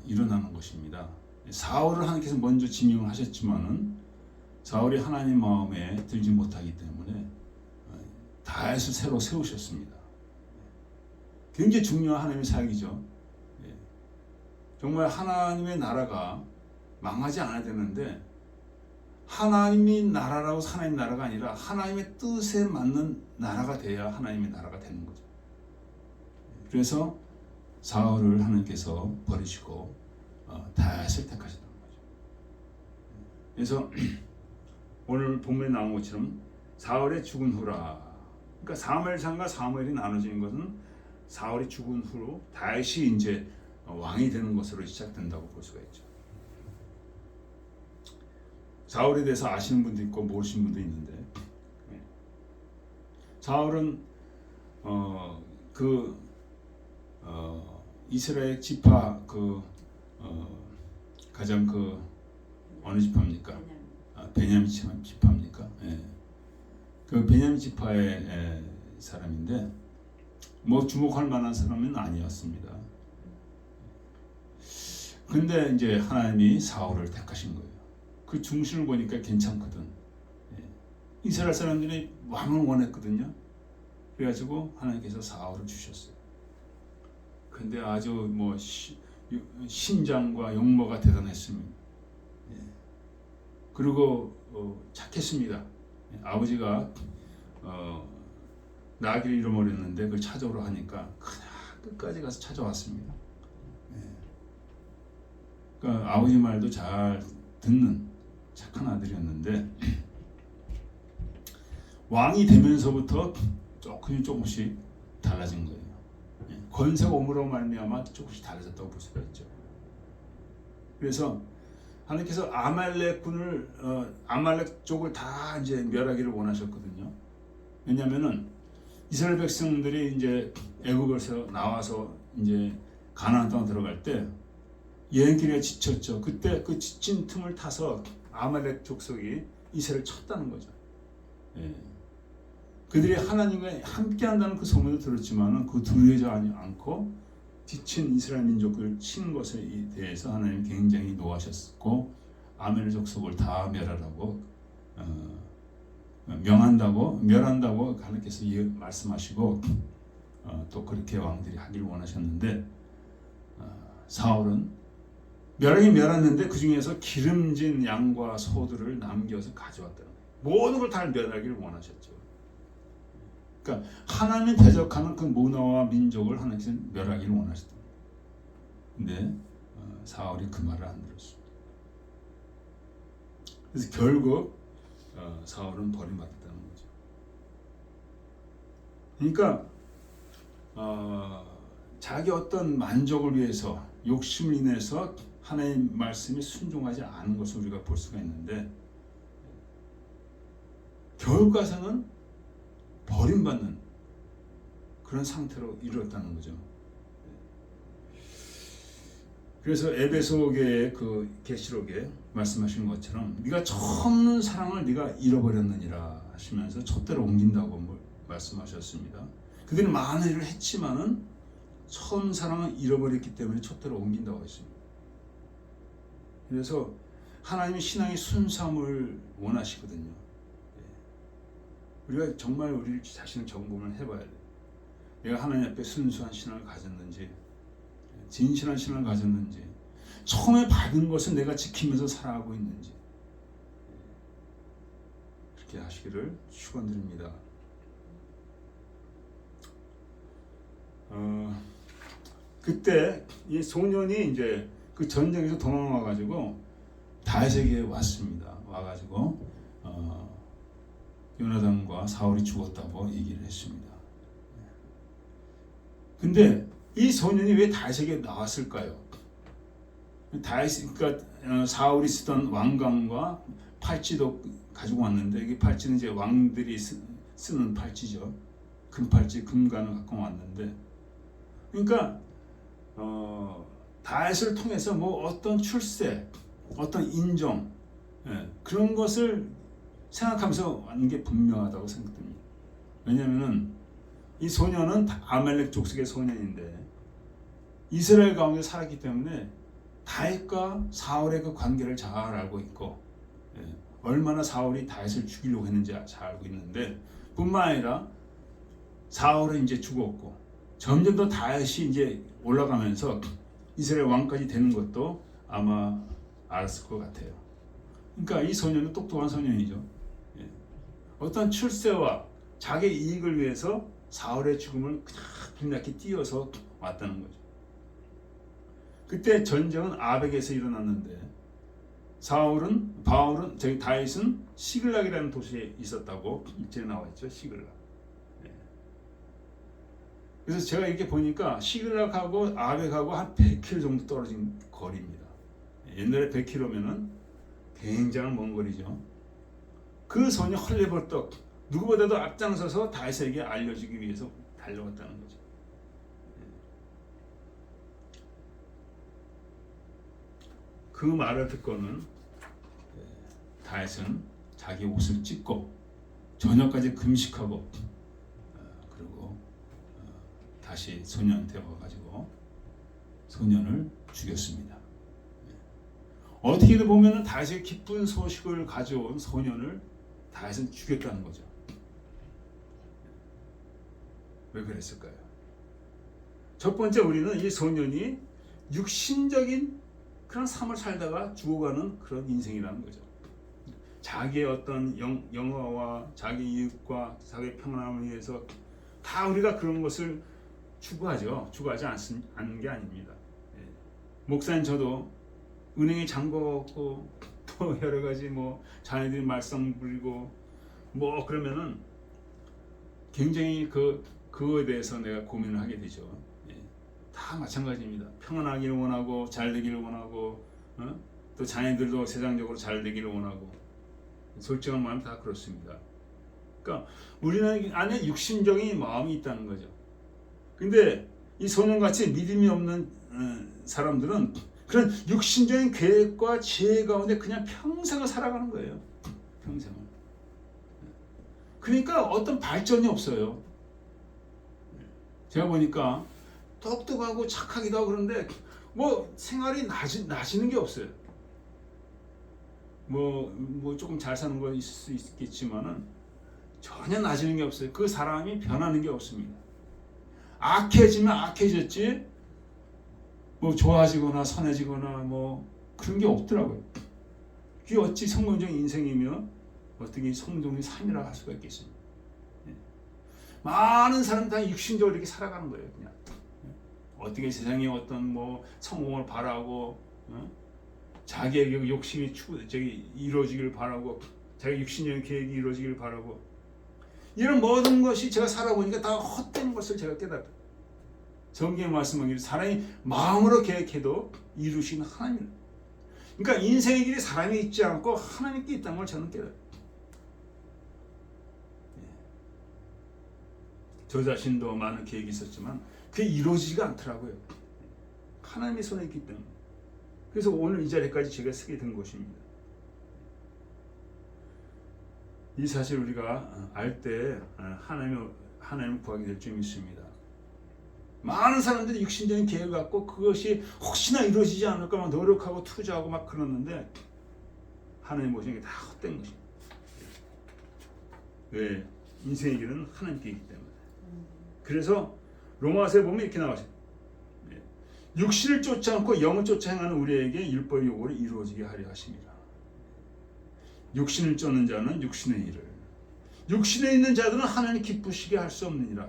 일어나는 것입니다. 사울을 하나님께서 먼저 지명을 하셨지만은 사울이 하나님 마음에 들지 못하기 때문에 다윗을 새로 세우셨습니다. 굉장히 중요한 하나님의 사역이죠. 정말 하나님의 나라가 망하지 않아야 되는데 하나님이 나라라고 하나님 나라가 아니라 하나님의 뜻에 맞는 나라가 돼야 하나님의 나라가 되는 거죠. 그래서 사울을 하나님께서 버리시고 다윗을 택하셨던 거죠. 그래서 오늘 본문에 나온 것처럼 사울의 죽은 후라. 그러니까 사무엘상과 사무엘이 나눠지는 것은 사울이 죽은 후로 다윗이 이제 왕이 되는 것으로 시작된다고 볼 수가 있죠. 사울에 대해서 아시는 분도 있고 모르시는 분도 있는데 사울은 이스라엘 지파 가장 어느 지파입니까? 베냐민 지파입니까? 그 베냐민 지파의 사람인데 뭐 주목할 만한 사람은 아니었습니다. 근데 이제 하나님이 사울을 택하신 거예요. 그 중심을 보니까 괜찮거든. 이스라엘 사람들이 왕을 원했거든요. 그래가지고 하나님께서 사울을 주셨어요. 근데 아주 뭐 신장과 용모가 대단했습니다. 그리고 착했습니다. 아버지가 나귀를 잃어버렸는데 그걸 찾아오러 하니까 그냥 끝까지 가서 찾아왔습니다. 그러니까 아버지 말도 잘 듣는 착한 아들이었는데 왕이 되면서부터 조금씩 달라진 거예요. 권세가 오므로 말미암아 조금씩 달라졌다고 볼 수가 있죠. 그래서 하나님께서 아말렉 군을 아말렉 쪽을 다 이제 멸하기를 원하셨거든요. 왜냐하면은 이스라엘 백성들이 이제 애굽에서 나와서 이제 가나안 땅 들어갈 때 여행길에 지쳤죠. 그때 그 지친 틈을 타서 아말렉 족속이 이스라엘을 쳤다는 거죠. 예. 그들이 하나님과 함께한다는 그 소문도 들었지만은 그 두려워하지 않고 지친 이스라엘 민족을 친 것에 대해서 하나님 굉장히 노하셨고 아멜 족속을 다 멸하라고 멸한다고 하나님께서 말씀하시고 또 그렇게 왕들이 하길 원하셨는데 사울은 멸했는데 그 중에서 기름진 양과 소들을 남겨서 가져왔다는 거예요. 모든 걸 다 멸하기를 원하셨죠. 그러니까 하나님 대적하는 그 문화와 민족을 하나님께서 멸하기를 원하셨다. 근데 사울이 그 말을 안 들었습니다. 그래서 결국 사울은 버림받았다는 거죠. 그러니까 자기 어떤 만족을 위해서 욕심을 인해서 하나님 말씀에 순종하지 않은 것을 우리가 볼 수가 있는데 결국 가서는 버림받는 그런 상태로 이르렀다는 거죠. 그래서 에베소교의 그 계시록에 말씀하신 것처럼 네가 처음 사랑을 네가 잃어버렸느니라 하시면서 촛대로 옮긴다고 말씀하셨습니다. 그들이 많은 일을 했지만은 처음 사랑을 잃어버렸기 때문에 촛대로 옮긴다고 했습니다. 그래서 하나님의 신앙의 순수함을 원하시거든요. 우리가 정말 우리 자신을 점검을 해봐야 돼요. 내가 하나님 앞에 순수한 신앙을 가졌는지, 진실한 신앙을 가졌는지, 처음에 받은 것을 내가 지키면서 살아가고 있는지 그렇게 하시기를 축원드립니다. 그때 이 소년이 이제 그 전쟁에서 도망와 가지고 다윗에게 왔습니다. 와가지고 요나단과 사울이 죽었다고 얘기를 했습니다. 근데 이 소년이 왜 다윗에게 나왔을까요? 그러니까 사울이 쓰던 왕관과 팔찌도 가지고 왔는데 이게 팔찌는 이제 왕들이 쓰는 팔찌죠. 금팔찌, 금관을 갖고 왔는데, 그러니까 다윗을 통해서 뭐 어떤 출세, 어떤 인정, 그런 것을 생각하면서 왔는 게 분명하다고 생각됩니다. 왜냐하면은 이 소년은 아말렉 족속의 소년인데 이스라엘 가운데 살았기 때문에 다윗과 사울의 그 관계를 잘 알고 있고, 얼마나 사울이 다윗을 죽이려고 했는지 잘 알고 있는데, 뿐만 아니라 사울은 이제 죽었고 점점 더 다윗이 이제 올라가면서 이스라엘 왕까지 되는 것도 아마 알았을 것 같아요. 그러니까 이 소년은 똑똑한 소년이죠. 어떤 출세와 자기 이익을 위해서 사울의 죽음을 그냥 빛나게 띄어서 왔다는 거죠. 그때 전쟁은 아벡에서 일어났는데 다윗은 시글락이라는 도시에 있었다고 일제에 나와 있죠. 시글락. 그래서 제가 이렇게 보니까 시글락하고 아벡하고 한 100km 정도 떨어진 거리입니다. 옛날에 100km면은 굉장히 먼 거리죠. 그 소년이 헐레벌떡 누구보다도 앞장서서 다윗에게 알려주기 위해서 달려왔다는 거죠. 그 말을 듣고는 다윗은 자기 옷을 찢고 저녁까지 금식하고 그리고 다시 소년한테 와가지고 소년을 죽였습니다. 어떻게든 보면은 다윗의 기쁜 소식을 가져온 소년을 다윗은 죽였다는 거죠. 왜 그랬을까요? 첫 번째, 우리는 이 소년이 육신적인 그런 삶을 살다가 죽어가는 그런 인생이라는 거죠. 자기의 어떤 영화와 자기 이익과 자기 평안함을 위해서 다 우리가 그런 것을 추구하죠. 추구하지 않는 게 아닙니다. 목사님 저도 은행에 잠궈갖고 또 여러 가지 뭐 자녀들이 말썽 부리고 뭐 그러면은 굉장히 그거에 대해서 내가 고민을 하게 되죠. 다 마찬가지입니다. 평안하기를 원하고 잘 되기를 원하고 또 자녀들도 세상적으로 잘 되기를 원하고 솔직한 마음 다 그렇습니다. 그러니까 우리는 안에 육신적인 마음이 있다는 거죠. 근데 이 소년같이 믿음이 없는 사람들은 그런 육신적인 계획과 지혜 가운데 그냥 평생을 살아가는 거예요. 평생을. 그러니까 어떤 발전이 없어요. 제가 보니까 똑똑하고 착하기도 하고 그런데 뭐 생활이 나지는 게 없어요. 뭐 조금 잘 사는 거 있을 수 있겠지만은 전혀 나지는 게 없어요. 그 사람이 변하는 게 없습니다. 악해지면 악해졌지 뭐 좋아지거나 선해지거나 뭐 그런 게 없더라고요. 그게 어찌 성공적인 인생이며 어떻게 성공적인 삶이라 할 수가 있겠습니까? 많은 사람 다 육신적으로 이렇게 살아가는 거예요. 그냥 어떻게 세상에 어떤 뭐 성공을 바라고 자기의 욕심이 이루어지길 바라고 자기 육신적인 계획이 이루어지길 바라고 이런 모든 것이 제가 살아보니까 다 헛된 것을 제가 깨달았다. 성경의 말씀은 사람이 마음으로 계획해도 이루시는 하나님. 그러니까 인생의 길이 사람이 있지 않고 하나님께 있다는 걸 저는 깨달아요. 저 자신도 많은 계획이 있었지만 그게 이루어지지가 않더라고요. 하나님의 손에 있기 때문에. 그래서 오늘 이 자리까지 제가 쓰게 된 것입니다. 이 사실 우리가 알 때 하나님을 구하게 될 점이 있습니다. 많은 사람들이 육신적인 계획을 갖고 그것이 혹시나 이루어지지 않을까 막 노력하고 투자하고 막 그러는데 하나님 보시는 게 다 헛된 것입니다. 왜? 인생의 길은 하나님께 있기 때문에. 그래서 로마서에 보면 이렇게 나와요. 육신을 쫓지 않고 영을 쫓아 행하는 우리에게 율법의 요구를 이루어지게 하려 하십니다. 육신을 쫓는 자는 육신의 일을, 육신에 있는 자들은 하나님 기쁘시게 할 수 없느니라.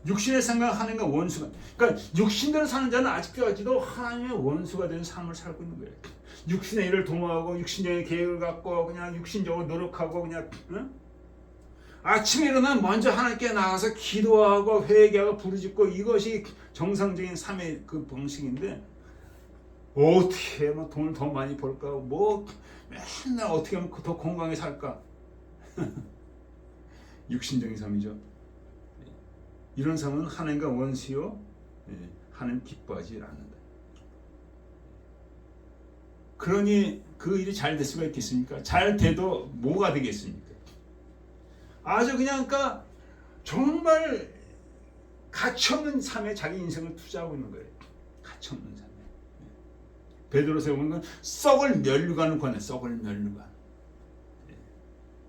육신의 생각 하나님과 원수가, 그러니까 육신대로 사는 자는 아직까지도 하나님의 원수가 되는 삶을 살고 있는 거예요. 육신의 일을 도모하고 육신적인 계획을 갖고 그냥 육신적으로 노력하고 그냥 아침에 일어나면 먼저 하나님께 나가서 기도하고 회개하고 부르짖고 이것이 정상적인 삶의 그 방식인데 어떻게 하면 돈을 더 많이 벌까 뭐 맨날 어떻게 하면 더 건강하게 살까 육신적인 삶이죠. 이런 삶은 하나님과 원수요 하나님 기뻐하지 않는다. 그러니 그 일이 잘 될 수가 있겠습니까? 잘 돼도 뭐가 되겠습니까? 아주 그냥 그러니까 정말 가치없는 삶에 자기 인생을 투자하고 있는 거예요. 가치없는 삶에. 베드로서에 보면 썩을 면류관을 권해. 썩을 면류관.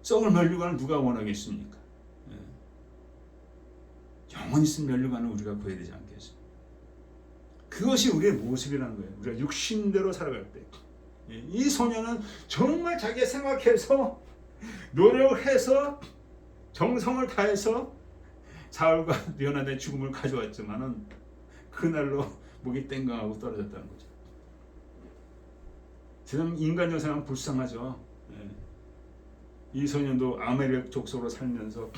썩을 면류관을 누가 원하겠습니까? 영원히 쓴 면류관을 우리가 구해야 되지 않겠습니까? 그것이 우리의 모습이라는 거예요. 우리가 육신대로 살아갈 때. 이 소녀는 정말 자기가 생각해서 노력해서 정성을 다해서 사울과 요나단의 죽음을 가져왔지만은 그날로 목이 땡강하고 떨어졌다는 거죠. 세상 인간적 생각은 불쌍하죠. 이 소년도 아멜렉 족속으로 살면서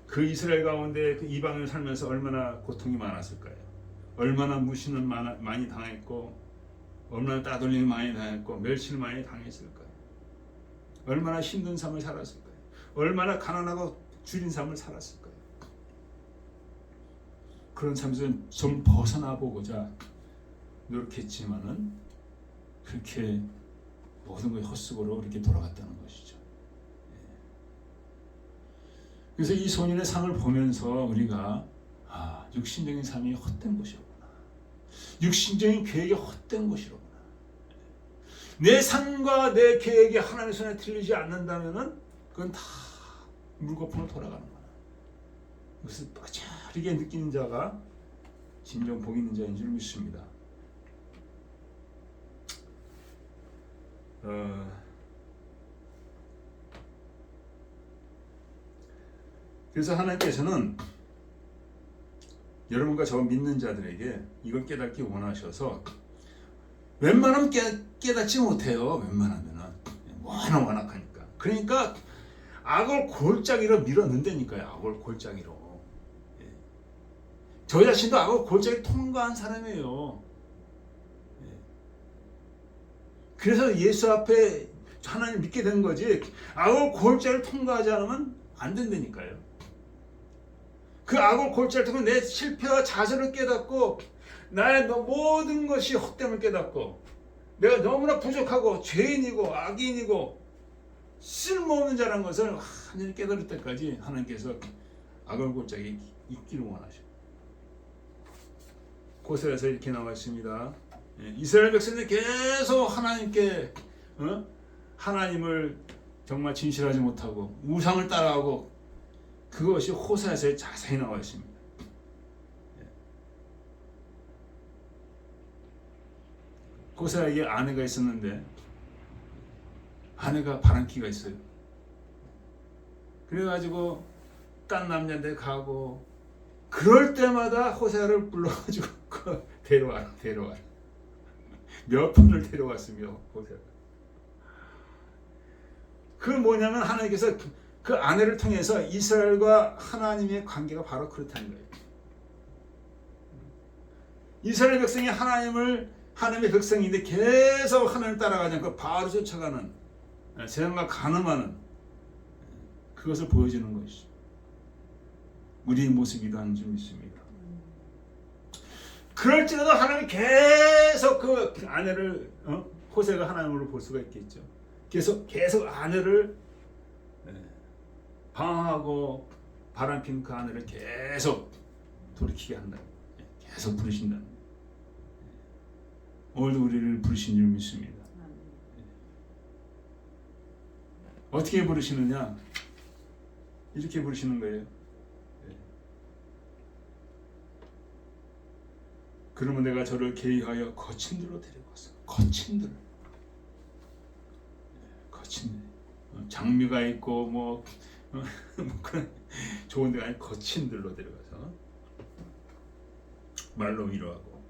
그 이스라엘 가운데 그 이방인을 살면서 얼마나 고통이 많았을까요? 얼마나 무신을 많이 당했고 얼마나 따돌림을 많이 당했고 멸시를 많이 당했을까요? 얼마나 힘든 삶을 살았을까요? 얼마나 가난하고 줄인 삶을 살았을까요? 그런 삶에서 좀 벗어나 보고자 노력했지만은 그렇게 모든 것이 헛수고로 이렇게 돌아갔다는 것이죠. 그래서 이 소년의 삶을 보면서 우리가 육신적인 삶이 헛된 것이로구나. 육신적인 계획이 헛된 것이로구나. 내 삶과 내 계획이 하나님의 손에 들리지 않는다면은 그건 다 물거품으로 돌아가는 거야. 그것을 뼈저리게 느끼는 자가 진정 복 있는 자인 줄 믿습니다. 그래서 하나님께서는 여러분과 저 믿는 자들에게 이걸 깨닫기 원하셔서 웬만하면 깨닫지 못해요. 웬만하면은 워낙 완악하니까. 그러니까 악을 골짜기로 밀어넣는다니까요. 악을 골짜기로. 저 자신도 악을 골짜기 통과한 사람이에요. 그래서 예수 앞에 하나님 믿게 된 거지. 악을 골짜기를 통과하지 않으면 안 된다니까요. 그 악을 골짜기를 통해 내 실패와 좌절을 깨닫고 나의 모든 것이 헛됨을 깨닫고 내가 너무나 부족하고 죄인이고 악인이고 쓸모없는 자라는 것을 완전히 깨달을 때까지 하나님께서 아골골짜기 있기를 원하셔. 고세에서 이렇게 나와 있습니다. 이스라엘 백성들이 계속 하나님께 하나님을 정말 진실하지 못하고 우상을 따라하고 그것이 호세아서에 자세히 나와 있습니다. 호세아에게 아내가 있었는데 아내가 바람기가 있어요. 그래가지고 딴 남자한테 가고 그럴 때마다 호세아를 불러가지고 데려와라. 몇 번을 데려왔으며 호세아. 그 뭐냐면 하나님께서 그 아내를 통해서 이스라엘과 하나님의 관계가 바로 그렇다는 거예요. 이스라엘 백성이 하나님의 백성인데 계속 하나님을 따라가지 않고 바로 쫓아가는 세상과 간음하는 그것을 보여주는 것이죠. 우리의 모습이기도 한 줄 믿습니다. 그럴지라도 하나님이 계속 그 아내를 호세가 하나님으로 볼 수가 있겠죠. 계속 아내를 방황하고 바람핀 그 아내를 계속 돌이키게 한다. 계속 부르신다. 오늘도 우리를 부르신 줄 믿습니다. 어떻게 부르시느냐? 이렇게 부르시는 거예요. 그러면 내가 저를 계의하여 거친 들로 데려갔어. 거친 들. 장미가 있고 뭐 그런 좋은 데가 아니고 거친 들로 데려가서 말로 위로하고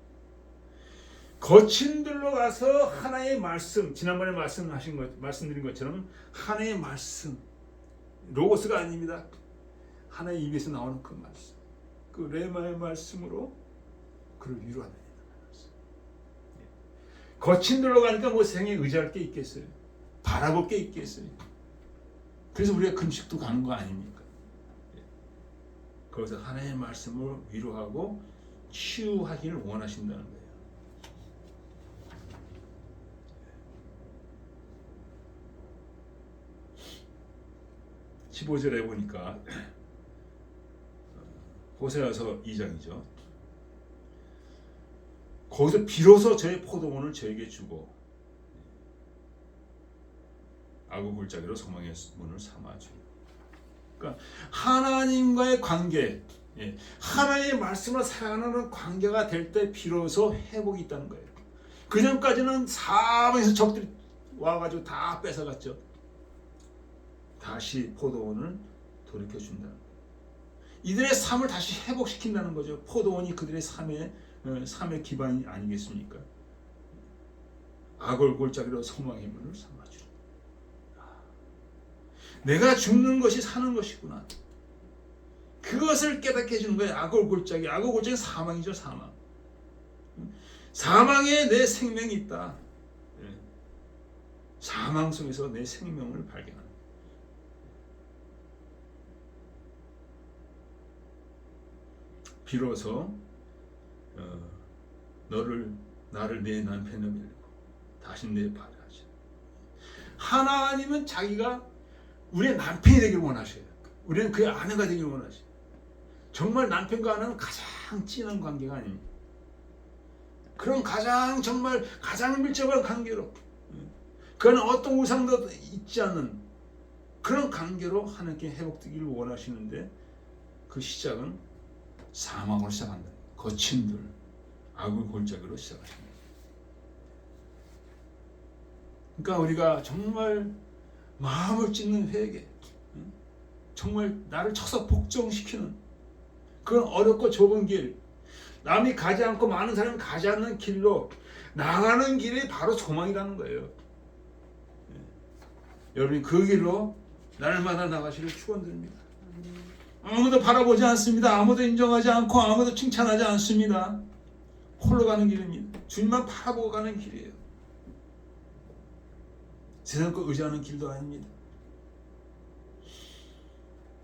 거친 들로 가서 하나의 말씀, 지난번에 말씀드린 것처럼 하나의 말씀, 로고스가 아닙니다. 하나의 입에서 나오는 그 말씀, 그 레마의 말씀으로 그를 위로한다. 거친 들로 가니까 뭐 세상에 의지할 게 있겠어요? 바라볼 게 있겠어요? 그래서 우리가 금식도 가는 거 아닙니까? 거기서 하나의 말씀을 위로하고 치유하기를 원하신다는 거예요. 15절에 보니까 호세아서 2장이죠. 거기서 비로소 저의 포도원을 저에게 주고 악어 골짜기로 소망의 문을 삼아주. 그러니까 하나님과의 관계, 하나님의 말씀을 사용하는 관계가 될 때 비로소 회복이 있다는 거예요. 그 전까지는 사방에서 적들이 와가지고 다 뺏어갔죠. 다시 포도원을 돌이켜준다는 거예요. 이들의 삶을 다시 회복시킨다는 거죠. 포도원이 그들의 삶의 기반이 아니겠습니까? 악을 골짜기로 소망의 문을 삼아주라. 내가 죽는 것이 사는 것이구나. 그것을 깨닫게 해주는 거예요. 악을 골짜기. 악을 골짜기 사망이죠. 사망. 사망에 내 생명이 있다. 사망 속에서 내 생명을 발견하는. 비로소 나를 내 남편에 밀고 다시 내 발에 하시. 하나님은 자기가 우리의 남편이 되길 원하셔요. 우리는 그의 아내가 되길 원하셔요. 정말 남편과 아내는 가장 진한 관계가 아닙니다. 그런 정말 가장 밀접한 관계로, 그는 어떤 우상도 있지 않는 그런 관계로 하나님께 회복되기를 원하시는데, 그 시작은 사망으로 시작한다. 거친 들, 악을 골짜기로 시작하십니다. 그러니까 우리가 정말 마음을 찢는 회개, 정말 나를 쳐서 복종시키는 그런 어렵고 좁은 길, 남이 가지 않고 많은 사람이 가지 않는 길로 나가는 길이 바로 소망이라는 거예요. 여러분이 그 길로 날마다 나가시길 축원드립니다. 아무도 바라보지 않습니다. 아무도 인정하지 않고 아무도 칭찬하지 않습니다. 홀로 가는 길입니다. 주님만 바라보고 가는 길이에요. 세상 거 의지하는 길도 아닙니다.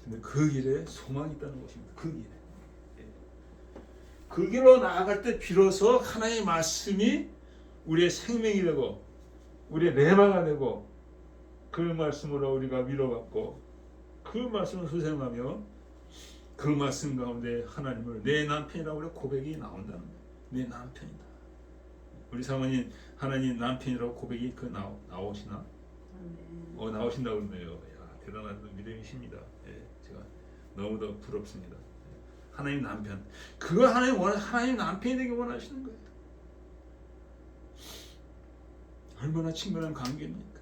근데 그 길에 소망이 있다는 것입니다. 그 그 길로 나아갈 때 비로소 하나님의 말씀이 우리의 생명이 되고 우리의 레마가 되고 그 말씀으로 우리가 위로받고 그 말씀을 수생하며 그 말씀 가운데 하나님을 내 남편이라고 우리 고백이 나온다는 거예요. 내 남편이다. 우리 사모님 하나님 남편이라고 고백이 나오시나? 나오신다고 그러네요. 야, 대단한 믿음이십니다. 예, 제가 너무도 부럽습니다. 하나님 남편. 그거 하나님 남편이 되기 원하시는 거예요. 얼마나 친근한 관계입니까?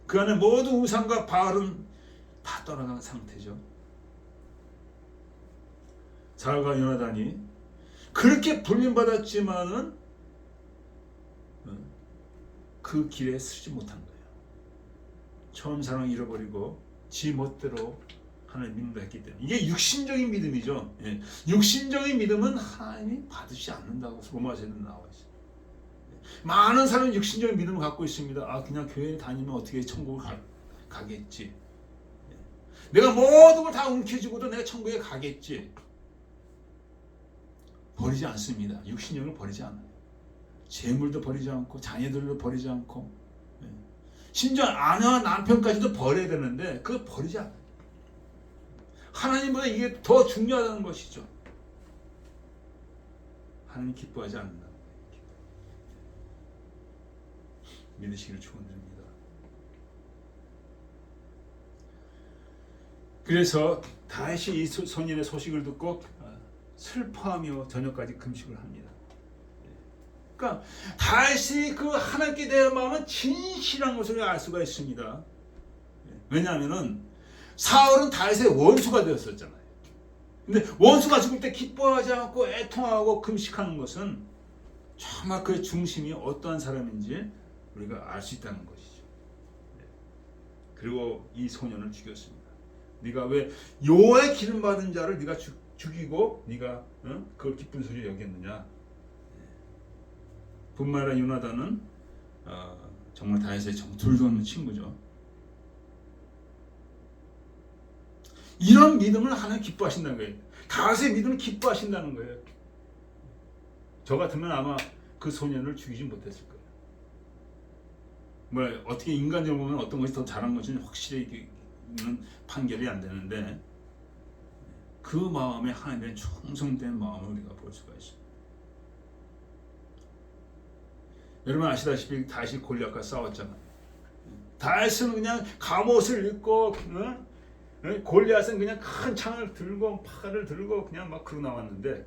그 안에 모든 우상과 바알은 다 떠나간 상태죠. 사울과 요나단이 그렇게 불림받았지만은 그 길에 서지 못한 거예요. 처음 사랑 잃어버리고 지 멋대로 하나님 믿는다 했기 때문에 이게 육신적인 믿음이죠. 예. 육신적인 믿음은 하나님이 받으시지 않는다고 로마서에는 나와 있어요. 많은 사람은 육신적인 믿음을 갖고 있습니다. 아, 그냥 교회 다니면 어떻게 천국을 가겠지. 내가 모든 걸 다 움켜쥐고도 내가 천국에 가겠지. 버리지 않습니다. 육신형을 버리지 않아요. 재물도 버리지 않고 자녀들도 버리지 않고 심지어 아내와 남편까지도 버려야 되는데 그거 버리지 않아요. 하나님보다 이게 더 중요하다는 것이죠. 하나님 기뻐하지 않는다. 믿으시기를 축원드립니다. 그래서 다시 이 소년의 소식을 듣고 슬퍼하며 저녁까지 금식을 합니다. 그러니까 다시 그 하나님께 대한 마음은 진실한 것을 알 수가 있습니다. 왜냐하면은 사울은 다윗의 원수가 되었었잖아요. 근데 원수가 죽을 때 기뻐하지 않고 애통하고 금식하는 것은 정말 그 중심이 어떠한 사람인지 우리가 알 수 있다는 것이죠. 그리고 이 소년을 죽였습니다. 네가 왜 여호와의 기름 받은 자를 네가 죽이고 네가 그걸 기쁜 소리 여겼느냐? 뿐만 아니라 요나단은 정말 다윗의 둘도 없는 친구죠. 이런 믿음을 하나님 기뻐하신다는 거예요. 다윗의 믿음을 기뻐하신다는 거예요. 저 같으면 아마 그 소년을 죽이지 못했을 거예요. 뭐 어떻게 인간적으로 보면 어떤 것이 더 잘한 것인지 확실히 판결이 안 되는데 그 마음에 하나님의 충성된 마음을 우리가 볼 수가 있습니다. 여러분 아시다시피 다시 골리앗과 싸웠잖아요. 다윗은 그냥 갑옷을 입고 골리앗은 그냥 큰 창을 들고 팔을 들고 그냥 막 그러고 나왔는데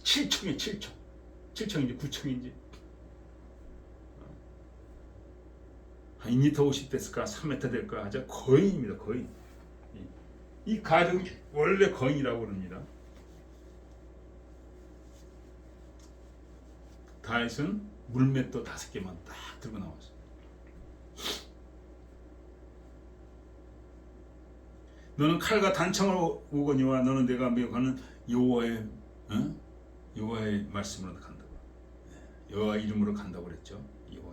7층인지 9층인지 한 2m 50 됐을까 3m 될까 하자 거인입니다. 거인. 이 가족이 원래 거인이라고 그럽니다. 다윗은 물맷도 5개만 딱 들고 나왔어요. 너는 칼과 단창을 오거니와 너는 내가 미혹하는 여호와의 말씀으로 간다고. 여호와 이름으로 간다고 그랬죠. 여호와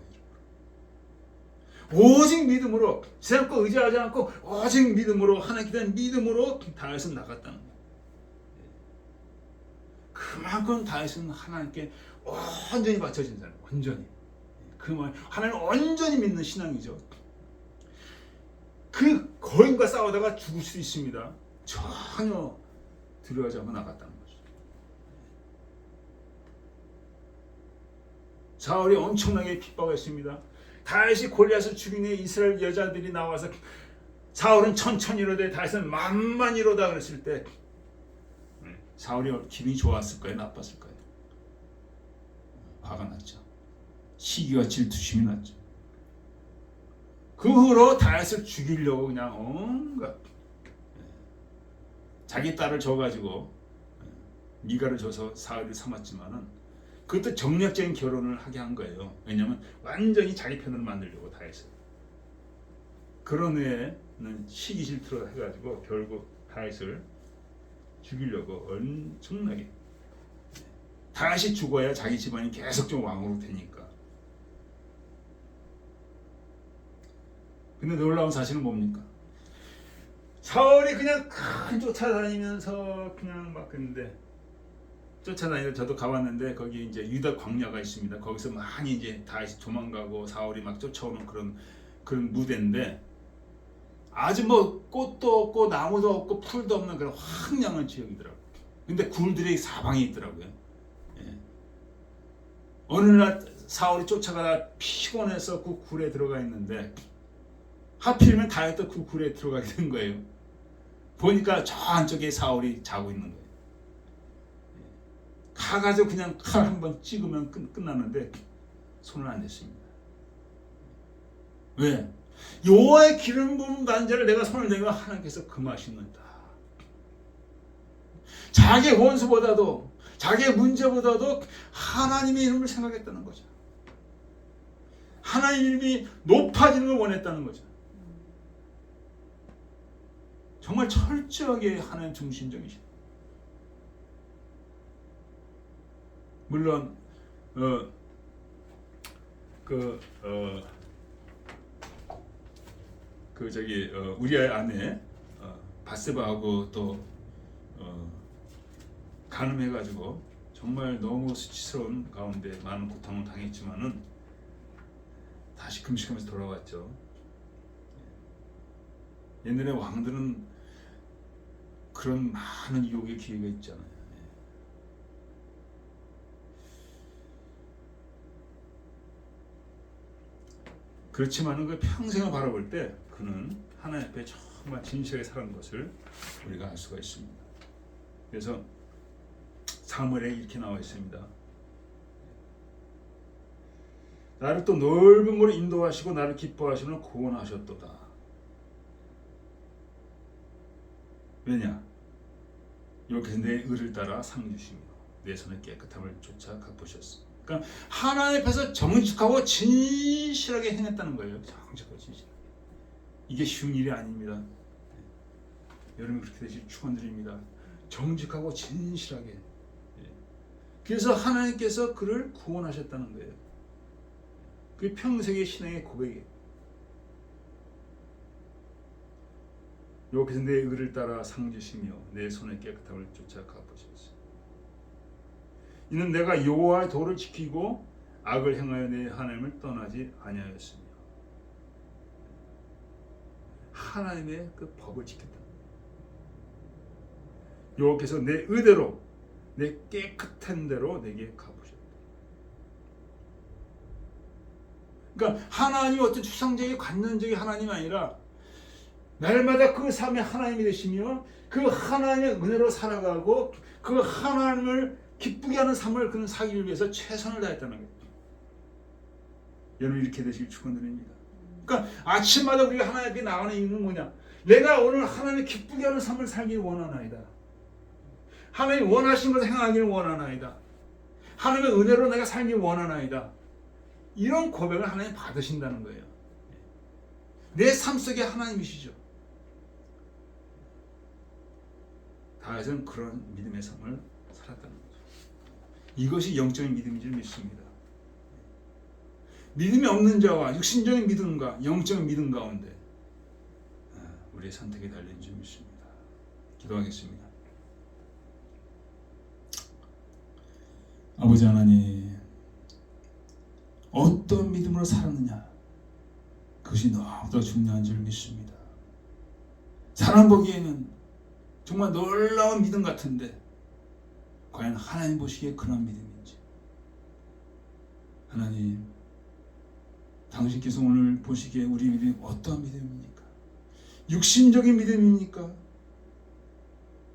이름으로. 오직 믿음으로 세상 거 의지하지 않고 오직 믿음으로 하나님께 대한 믿음으로 다윗은 나갔다는 거예요. 그만큼 다윗은 하나님께 완전히 바쳐진 사람, 완전히. 그 말 하나님 완전히 믿는 신앙이죠. 그 거인과 싸우다가 죽을 수 있습니다. 전혀 두려워하지 않고 나갔다는 거죠. 사울이 엄청나게 핍박했습니다. 다윗이 골리앗을 죽이니 이스라엘 여자들이 나와서 사울은 천천히 이러되 다윗은 만만히 이러다 그랬을 때 사울이 기분이 좋았을까요? 나빴을까요? 화가 났죠. 시기와 질투심이 났죠. 그 후로 다윗을 죽이려고 그냥 온갖 자기 딸을 줘가지고 미가를 줘서 사울을 삼았지만은 그것도 정략적인 결혼을 하게 한 거예요. 왜냐하면 완전히 자기 편으로 만들려고 다윗을. 그런 후에는 시기 질투를 해가지고 결국 다윗을 죽이려고 엄청나게. 다윗이 죽어야 자기 집안이 계속적으로 왕으로 되니까. 근데 놀라운 사실은 뭡니까? 사울이 그냥 큰 쫓아다니면서 그냥 막 그런데 쫓아다니다 저도 가봤는데 거기 이제 유다 광야가 있습니다. 거기서 많이 이제 다시 도망가고 사울이 막 쫓아오는 그런 무대인데 아주 뭐 꽃도 없고 나무도 없고 풀도 없는 그런 황량한 지역이더라고요. 근데 굴들이 사방에 있더라고요. 예. 어느 날 사울이 쫓아가다 피곤해서 그 굴에 들어가 있는데 하필이면 다이어트 그 굴에 들어가게 된 거예요. 보니까 저 안쪽에 사울이 자고 있는 거예요. 가가지고 그냥 칼 한번 찍으면 끝나는데 손을 안 댔습니다. 왜? 여호와의 기름 부은 반자를 내가 손을 대면 하나님께서 금하시는다. 자기의 원수보다도 자기의 문제보다도 하나님의 이름을 생각했다는 거죠. 하나님의 이름이 높아지는 걸 원했다는 거죠. 정말 철저하게 하나님 중심적이시다. 물론 우리의 아내 바세바하고 또 간음해가지고 정말 너무 수치스러운 가운데 많은 고통을 당했지만은 다시 금식하면서 돌아왔죠. 옛날에 왕들은 그런 많은 유혹의 기회가 있잖아요. 그렇지만은 그 평생을 바라볼 때 그는 하나님 앞에 정말 진실하게 살아온 것을 우리가 알 수가 있습니다. 그래서 사무엘에 이렇게 나와 있습니다. 나를 또 넓은 곳으로 인도하시고 나를 기뻐하시는 구원하셨도다. 왜냐? 여기서 내 의를 따라 상 주시며 내 손의 깨끗함을 쫓아 갚으셨어. 그러니까 하나님 앞에서 정직하고 진실하게 행했다는 거예요. 정직하고 진실하게. 이게 쉬운 일이 아닙니다. 여러분 그렇게 되시길 축원드립니다. 정직하고 진실하게. 그래서 하나님께서 그를 구원하셨다는 거예요. 그게 평생의 신앙의 고백이에요. 여기서 내 의를 따라 상 주시며 내 손의 깨끗함을 쫓아 갚으셨어. 이는 내가 여호와의 도를 지키고 악을 행하여 내 하나님을 떠나지 아니하였으며 하나님의 그 법을 지켰다. 여호와께서 내 의대로 내 깨끗한 대로 내게 갚으셨다. 그러니까 하나님이 어떤 추상적인 관념적인 하나님이 아니라 날마다 그 삶의 하나님이 되시며 그 하나님의 은혜로 살아가고 그 하나님을 기쁘게 하는 삶을 그는 살기 위해서 최선을 다했다는 거예요. 여러분 이렇게 되시길 축원드립니다. 그러니까 아침마다 우리가 하나님 앞에 나가는 이유는 뭐냐? 내가 오늘 하나님을 기쁘게 하는 삶을 살기를 원하나이다. 하나님 원하신 것을 행하기를 원하나이다. 하나님의 은혜로 내가 살기를 원하나이다. 이런 고백을 하나님 받으신다는 거예요. 내 삶 속에 하나님이시죠. 다윗은 그런 믿음의 삶을 살았다는 거죠. 이것이 영적인 믿음인 줄 믿습니다. 믿음이 없는 자와 육신적인 믿음과 영적인 믿음 가운데 우리의 선택이 달린 줄 믿습니다. 기도하겠습니다. 아버지 하나님, 어떤 믿음으로 살았느냐, 그것이 너무도 중요한 줄 믿습니다. 사람 보기에는 정말 놀라운 믿음 같은데 과연 하나님 보시기에 그런 믿음인지. 하나님, 당신께서 오늘 보시기에 우리 믿음이 어떠한 믿음입니까? 육신적인 믿음입니까?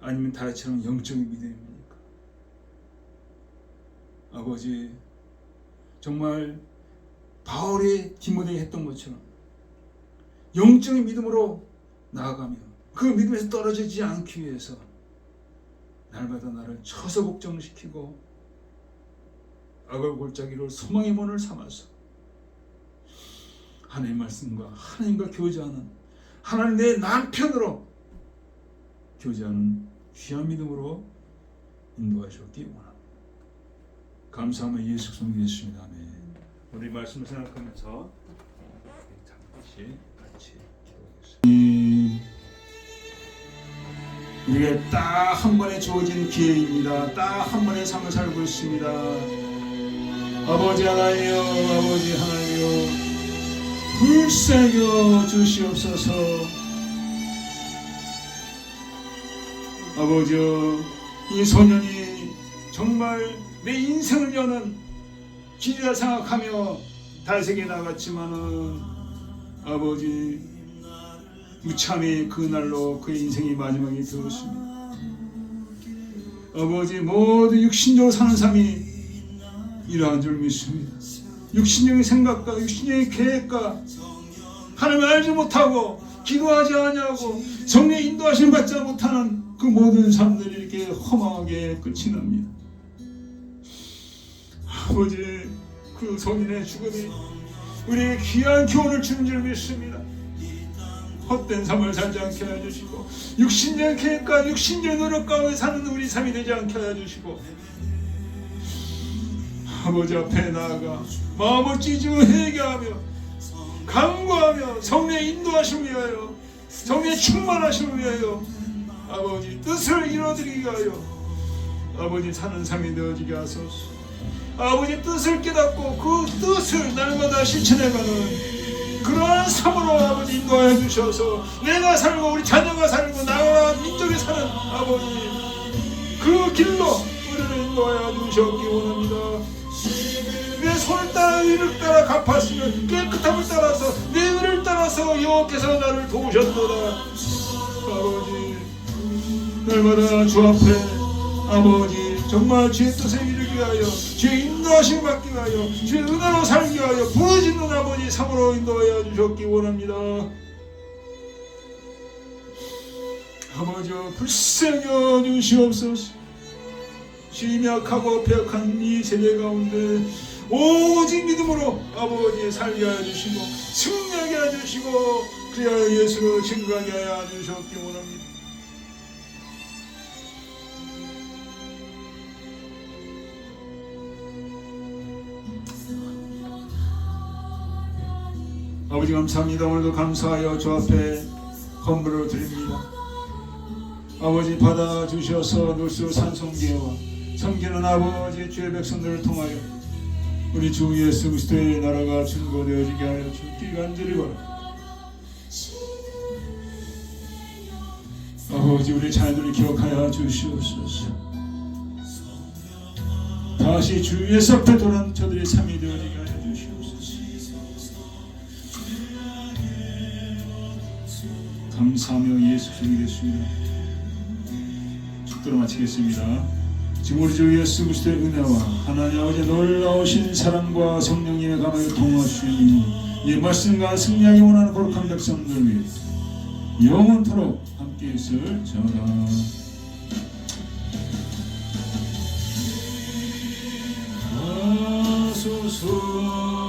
아니면 다윗처럼 영적인 믿음입니까? 아버지, 정말 바울이 디모데에게 했던 것처럼 영적인 믿음으로 나아가며 그 믿음에서 떨어지지 않기 위해서 날마다 나를 처소 복종시키고 악을 골짜기로 소망의 문을 삼아서 하나님의 말씀과 하나님과 교제하는, 하나님 내 남편으로 교제하는 귀한 믿음으로 인도하셨기 원합니다. 감사하며 예수 그리스도 믿겠습니다. 아멘. 우리 말씀을 생각하면서 잠시 같이 기도하겠습니다. 우리에게 딱 한 번에 주어진 기회입니다. 딱 한 번의 삶을 살고 있습니다. 아버지 하나님이여, 아버지 하나님이여, 불쌍여 주시옵소서. 아버지여, 이 소년이 정말 내 인생을 여는 길이라 생각하며 달색에 나갔지만은 아버지 무참히 그날로 그 인생이 마지막이 되었습니다. 아버지 모두 육신적으로 사는 삶이 이러한 줄 믿습니다. 육신적인 생각과 육신적인 계획과 하나님을 알지 못하고 기도하지 아니하고 성령의 인도하심을 받지 못하는 그 모든 삶들이 이렇게 허망하게 끝이 납니다. 아버지 그 성인의 죽음이 우리에게 귀한 교훈을 주는 줄 믿습니다. 헛된 삶을 살지 않게 해주시고 육신적인 계획과 육신적인 노력 가운데 사는 우리 삶이 되지 않게 해주시고 아버지 앞에 나아가 마음을 찢어 회개하며 간구하며 성령의 인도하심을 위하여 성령의 충만하심을 위하여 아버지 뜻을 이루어드리게 하여 아버지 사는 삶이 되어지게 하소서. 아버지 뜻을 깨닫고 그 뜻을 날마다 실천해가는 그러한 삶으로 아버지 인도하여 주셔서 내가 살고 우리 자녀가 살고 나라 민족이 사는 아버지 그 길로 우리를 인도하여 주셨기 원합니다. 내 손을 따라 의를 따라 갚았으면 깨끗함을 따라서 내 의를 따라서 여호와께서 나를 도우셨도다. 아버지 날마다 주 앞에 아버지 정말 주의 뜻에 이르게 하여 주의 인도하심 받게 하여 주의 은혜로 살게 하여 부르짖는 아버지 삶으로 인도하여 주셨기 원합니다. 아버지여 불쌍여 주시옵소서. 심약하고 배역한 이 세대 가운데 오직 믿음으로 아버지 살게 하여 주시고 승리하게 하여 주시고 그리하여 예수로 증거하게 하여 주셨기 원합니다. 아버지 감사합니다. 오늘도 감사하여 주 앞에 건물을 드립니다. 아버지 받아주셔서 놀수 산송계와 섬기는 아버지 주의 백성들을 통하여 우리 주 예수 그리스도의 나라가 증거되어지게 하여 주기 간절히 바랍니다. 아버지 우리 자녀들을 기억하여 주시옵소서. 다시 주 예수 앞에 돌아온 저들의 삶이 되어지게 하여 주시옵소서. 감사하며 예수 기도했습니다. 축도로 마치겠습니다. 지금 우리 주 예수 그리스도의 은혜와 하나님 아버지의 놀라우신 사랑과 성령님의 감화를 통하시니 이 말씀과 승리하기 원하는 거룩한 백성들 위해 영원토록 함께 있을지어다. 하소서.